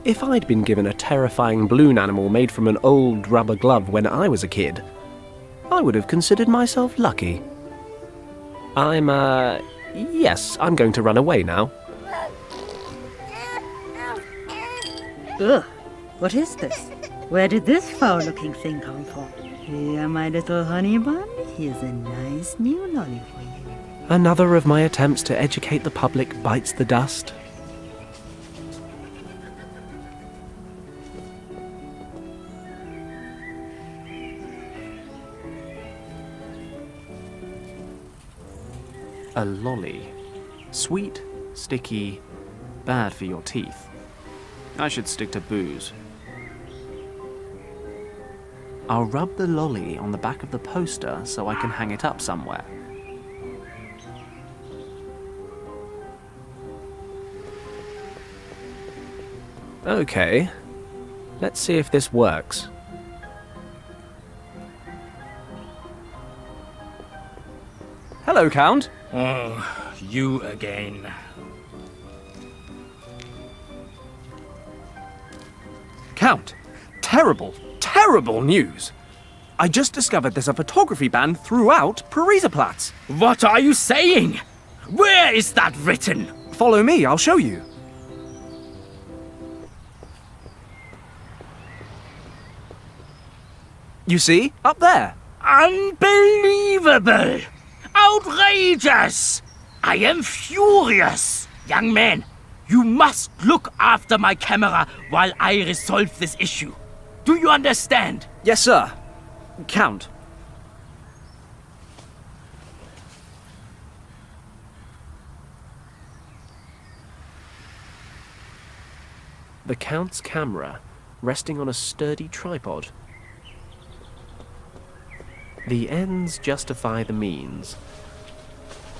If I'd been given a terrifying balloon animal made from an old rubber glove when I was a kid, I would have considered myself lucky. Yes, I'm going to run away now. Ugh, what is this? Where did this foul-looking thing come from? Here, my little honey bun, here's a nice new lolly for you. Another of my attempts to educate the public bites the dust. A lolly. Sweet, sticky, bad for your teeth. I should stick to booze. I'll rub the lolly on the back of the poster so I can hang it up somewhere. Okay, let's see if this works. Hello, Count. Oh, you again. Count, terrible, terrible news. I just discovered there's a photography ban throughout Parisaplatz. What are you saying? Where is that written? Follow me, I'll show you. You see? Up there. Unbelievable! Outrageous! I am furious! Young man, you must look after my camera while I resolve this issue. Do you understand? Yes, sir. Count. The Count's camera, resting on a sturdy tripod. The ends justify the means.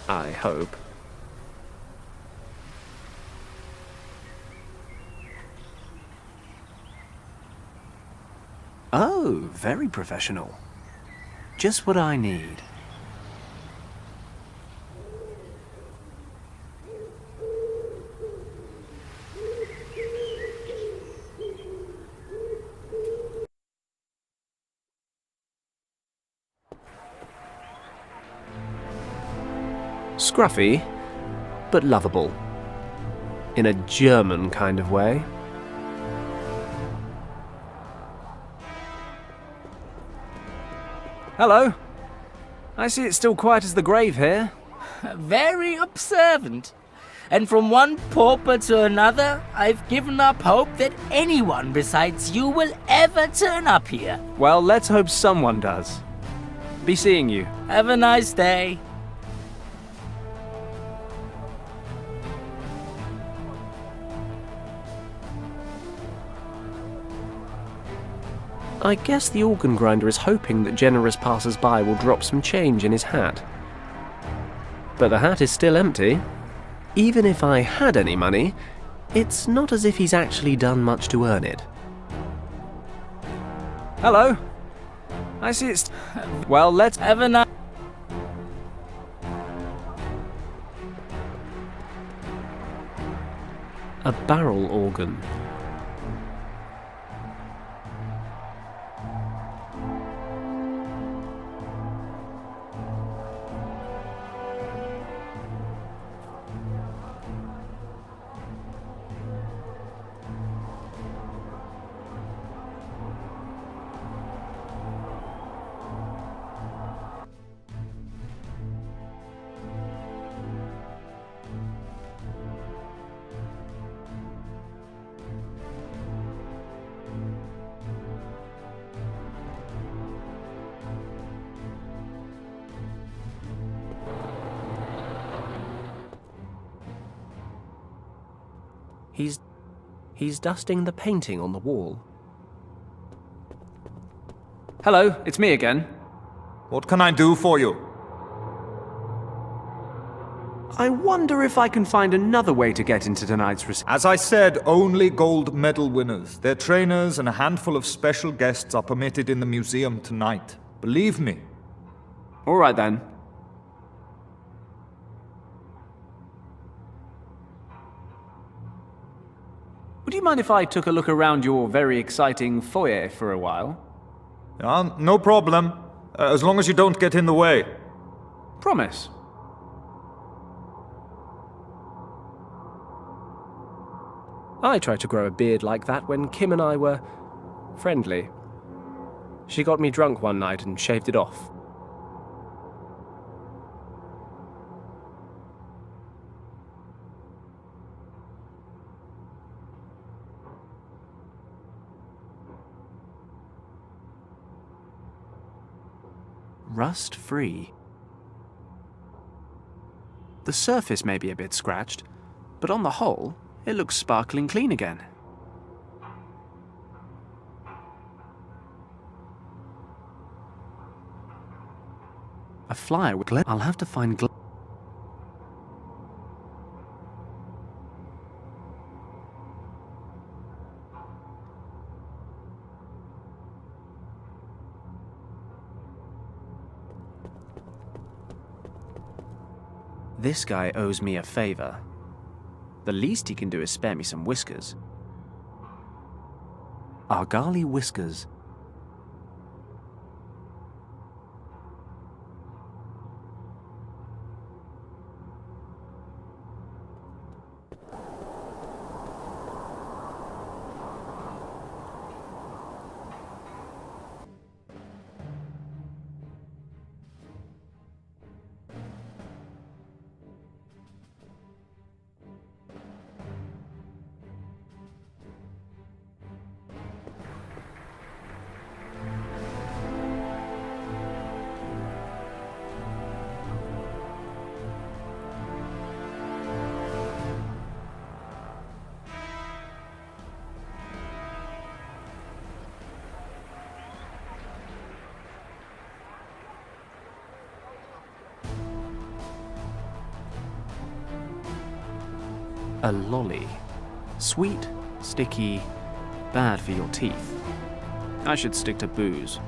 I hope. Oh, very professional. Just what I need. Scruffy, but lovable. In a German kind of way. Hello. I see it's still quiet as the grave here. Very observant. And from one pauper to another, I've given up hope that anyone besides you will ever turn up here. Well, let's hope someone does. Be seeing you. Have a nice day. I guess the organ grinder is hoping that generous passers-by will drop some change in his hat. But the hat is still empty. Even if I had any money, it's not as if he's actually done much to earn it. Hello. I see it's... Well, let's have a nice... A barrel organ. He's dusting the painting on the wall. Hello, it's me again. What can I do for you? I wonder if I can find another way to get into tonight's reception. As I said, only gold medal winners, their trainers, and a handful of special guests are permitted in the museum tonight. Believe me. All right then. Would you mind if I took a look around your very exciting foyer for a while? No problem. As long as you don't get in the way. Promise. I tried to grow a beard like that when Kim and I were friendly. She got me drunk one night and shaved it off. Rust-free. The surface may be a bit scratched, but on the whole, it looks sparkling clean again. A flyer with I'll have to find This guy owes me a favor. The least he can do is spare me some whiskers. Argali whiskers. A lolly. Sweet, sticky, bad for your teeth. I should stick to booze.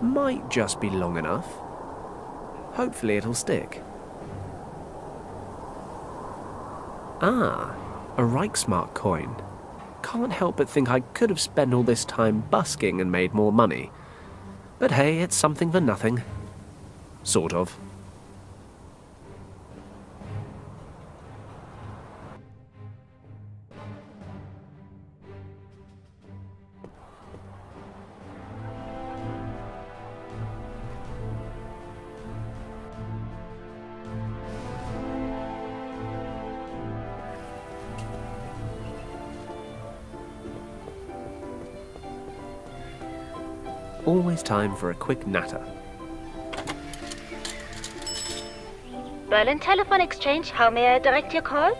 Might just be long enough. Hopefully it'll stick. Ah, a Reichsmark coin. Can't help but think I could have spent all this time busking and made more money. But hey, it's something for nothing. Sort of. Always time for a quick natter. Berlin Telephone Exchange, how may I direct your call?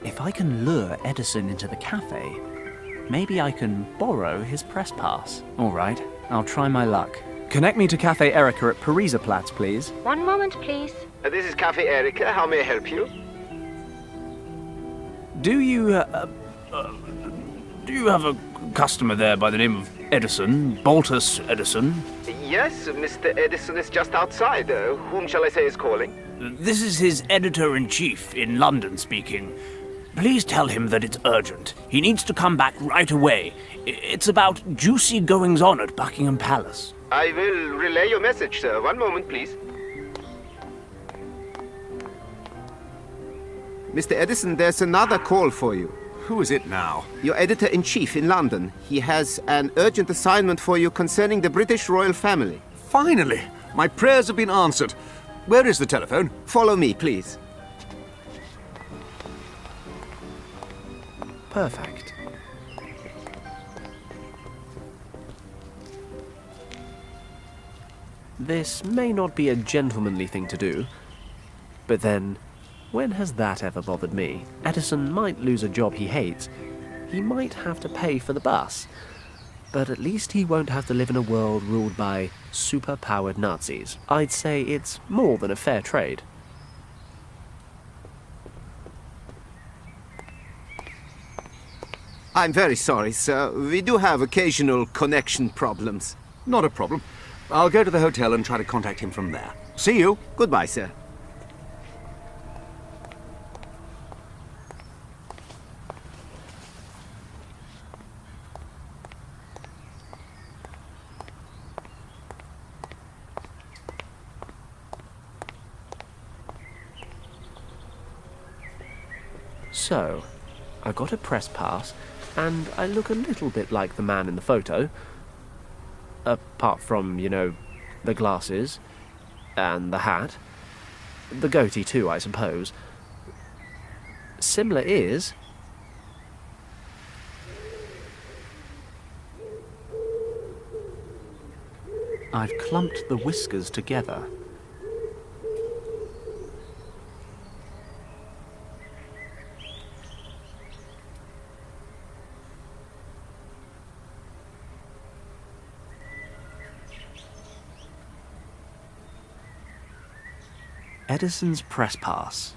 If I can lure Edison into the cafe, maybe I can borrow his press pass. All right, I'll try my luck. Connect me to Cafe Erica at Pariserplatz, please. One moment, please. This is Cafe Erica. How may I help you? Do you have a customer there by the name of Edison, Baltus Edison? Yes, Mr. Edison is just outside. Whom shall I say is calling? This is his editor-in-chief in London speaking. Please tell him that it's urgent. He needs to come back right away. It's about juicy goings-on at Buckingham Palace. I will relay your message, sir. One moment, please. Mr. Edison, there's another call for you. Who is it now? Your editor-in-chief in London. He has an urgent assignment for you concerning the British royal family. Finally! My prayers have been answered. Where is the telephone? Follow me, please. Perfect. This may not be a gentlemanly thing to do, but then, when has that ever bothered me? Edison might lose a job he hates. He might have to pay for the bus. But at least he won't have to live in a world ruled by super-powered Nazis. I'd say it's more than a fair trade. I'm very sorry, sir. We do have occasional connection problems. Not a problem. I'll go to the hotel and try to contact him from there. See you. Goodbye, sir. So, I got a press pass, and I look a little bit like the man in the photo. Apart from, you know, the glasses, and the hat. The goatee too, I suppose. Similar ears. I've clumped the whiskers together. Edison's press pass.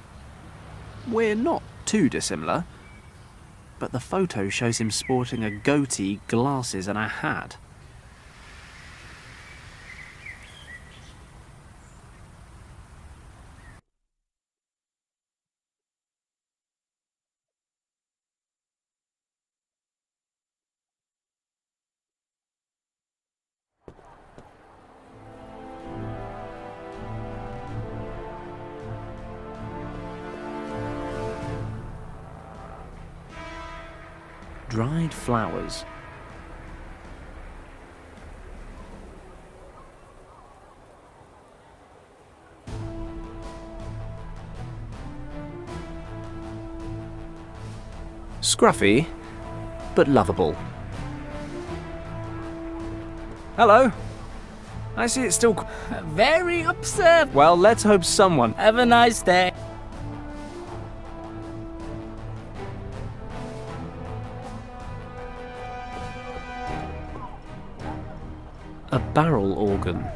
We're not too dissimilar, but the photo shows him sporting a goatee, glasses and a hat. Dried flowers. Scruffy, but lovable. Hello. I see it's still... Very observant. Well, let's hope someone... Have a nice day. A barrel organ.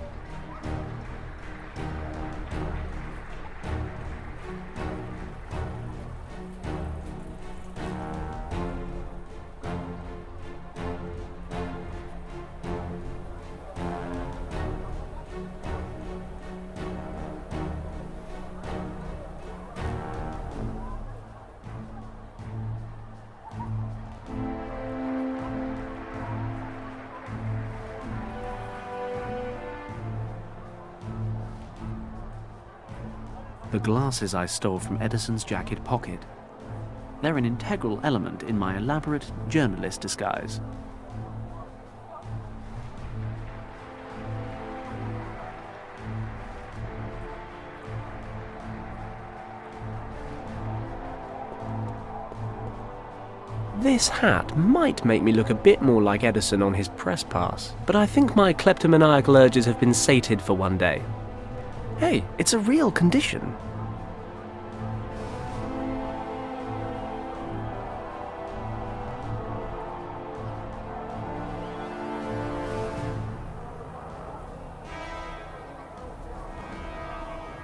The glasses I stole from Edison's jacket pocket. They're an integral element in my elaborate journalist disguise. This hat might make me look a bit more like Edison on his press pass, but I think my kleptomaniacal urges have been sated for one day. Hey, it's a real condition.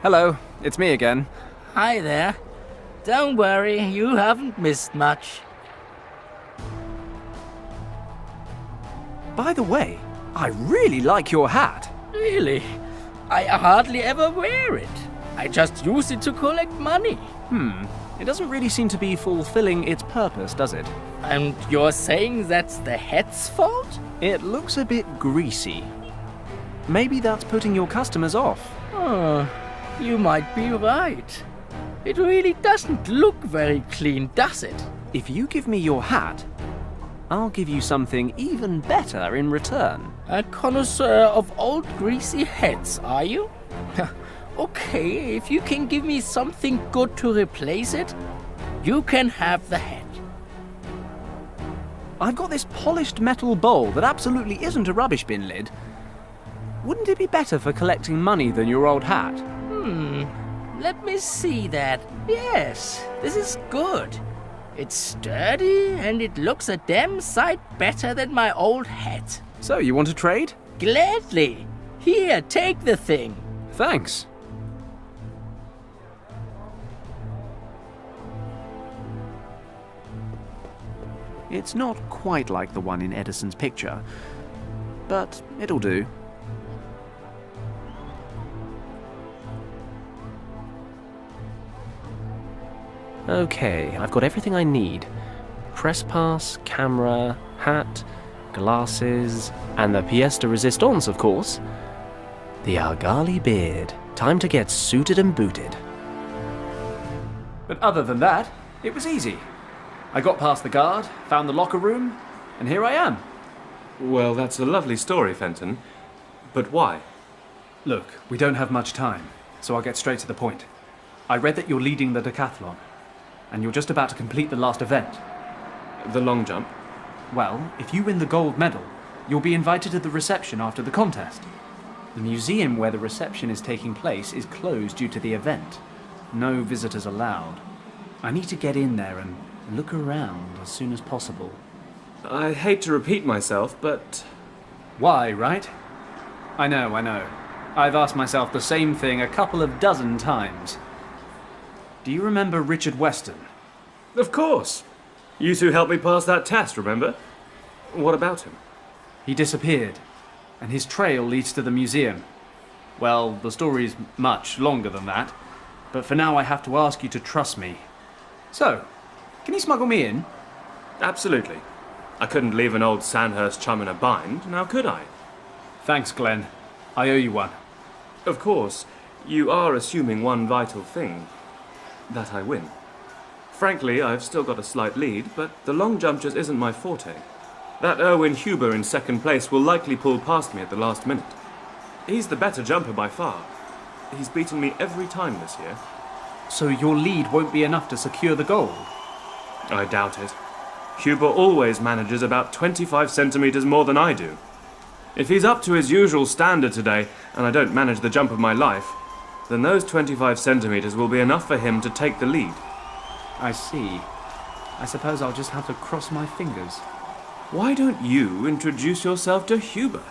Hello, it's me again. Hi there. Don't worry, you haven't missed much. By the way, I really like your hat. Really? I hardly ever wear it. I just use it to collect money. It doesn't really seem to be fulfilling its purpose, does it? And you're saying that's the hat's fault? It looks a bit greasy. Maybe that's putting your customers off. Oh, you might be right. It really doesn't look very clean, does it? If you give me your hat, I'll give you something even better in return. A connoisseur of old greasy hats, are you? Okay, if you can give me something good to replace it, you can have the hat. I've got this polished metal bowl that absolutely isn't a rubbish bin lid. Wouldn't it be better for collecting money than your old hat? Let me see that. Yes, this is good. It's sturdy and it looks a damn sight better than my old hat. So, you want to trade? Gladly. Here, take the thing. Thanks. It's not quite like the one in Edison's picture, but it'll do. Okay, I've got everything I need. Press pass, camera, hat, glasses, and the pièce de résistance, of course. The Argali beard. Time to get suited and booted. But other than that, it was easy. I got past the guard, found the locker room, and here I am. Well, that's a lovely story, Fenton. But why? Look, we don't have much time, so I'll get straight to the point. I read that you're leading the decathlon, and you're just about to complete the last event. The long jump? Well, if you win the gold medal, you'll be invited to the reception after the contest. The museum where the reception is taking place is closed due to the event. No visitors allowed. I need to get in there and look around as soon as possible. I hate to repeat myself, but... Why, right? I know. I've asked myself the same thing a couple of dozen times. Do you remember Richard Weston? Of course. You two helped me pass that test, remember? What about him? He disappeared, and his trail leads to the museum. Well, the story's much longer than that, but for now I have to ask you to trust me. So, can you smuggle me in? Absolutely. I couldn't leave an old Sandhurst chum in a bind, now could I? Thanks, Glenn. I owe you one. Of course, you are assuming one vital thing. That I win. Frankly, I've still got a slight lead, but the long jump just isn't my forte. That Erwin Huber in second place will likely pull past me at the last minute. He's the better jumper by far. He's beaten me every time this year. So your lead won't be enough to secure the gold? I doubt it. Huber always manages about 25 centimetres more than I do. If he's up to his usual standard today, and I don't manage the jump of my life, then those 25 centimetres will be enough for him to take the lead. I see. I suppose I'll just have to cross my fingers. Why don't you introduce yourself to Huber?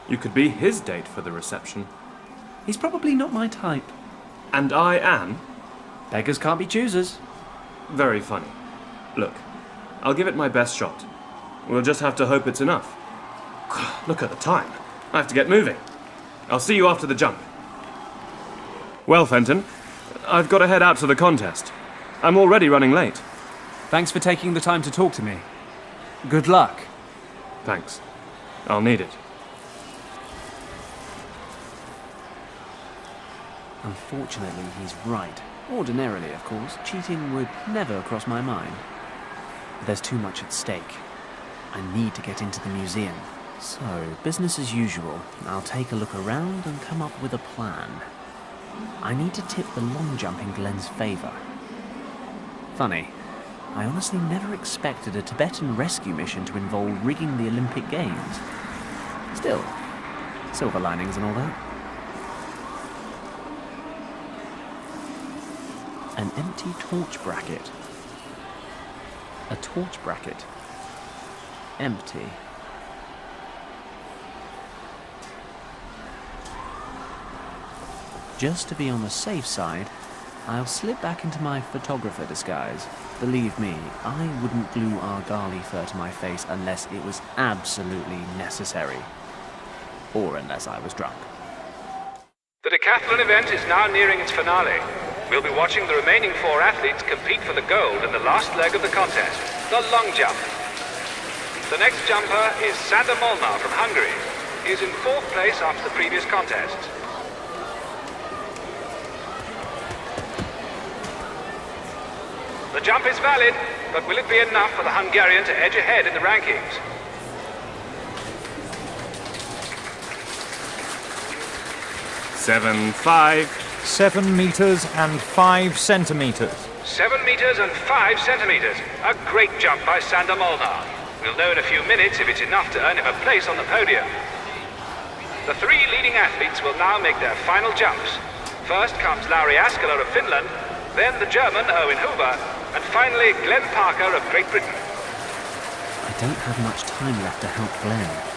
You could be his date for the reception. He's probably not my type. And I am? Beggars can't be choosers. Very funny. Look, I'll give it my best shot. We'll just have to hope it's enough. Look at the time. I have to get moving. I'll see you after the jump. Well, Fenton, I've got to head out to the contest. I'm already running late. Thanks for taking the time to talk to me. Good luck. Thanks. I'll need it. Unfortunately, he's right. Ordinarily, of course, cheating would never cross my mind. But there's too much at stake. I need to get into the museum. So, business as usual. I'll take a look around and come up with a plan. I need to tip the long jump in Glenn's favour. Funny, I honestly never expected a Tibetan rescue mission to involve rigging the Olympic Games. Still, silver linings and all that. An empty torch bracket. A torch bracket. Empty. Just to be on the safe side, I'll slip back into my photographer disguise. Believe me, I wouldn't glue Argali fur to my face unless it was absolutely necessary. Or unless I was drunk. The decathlon event is now nearing its finale. We'll be watching the remaining 4 athletes compete for the gold in the last leg of the contest, the long jump. The next jumper is Sander Molnar from Hungary. He is in 4th place after the previous contest. The jump is valid, but will it be enough for the Hungarian to edge ahead in the rankings? Seven, 5. 7 meters and 5 centimeters. 7 meters and 5 centimeters. A great jump by Sander Molnar. We'll know in a few minutes if it's enough to earn him a place on the podium. The 3 leading athletes will now make their final jumps. First comes Lauri Askela of Finland, then the German Erwin Huber, and finally Glenn Parker of Great Britain. I don't have much time left to help Glenn.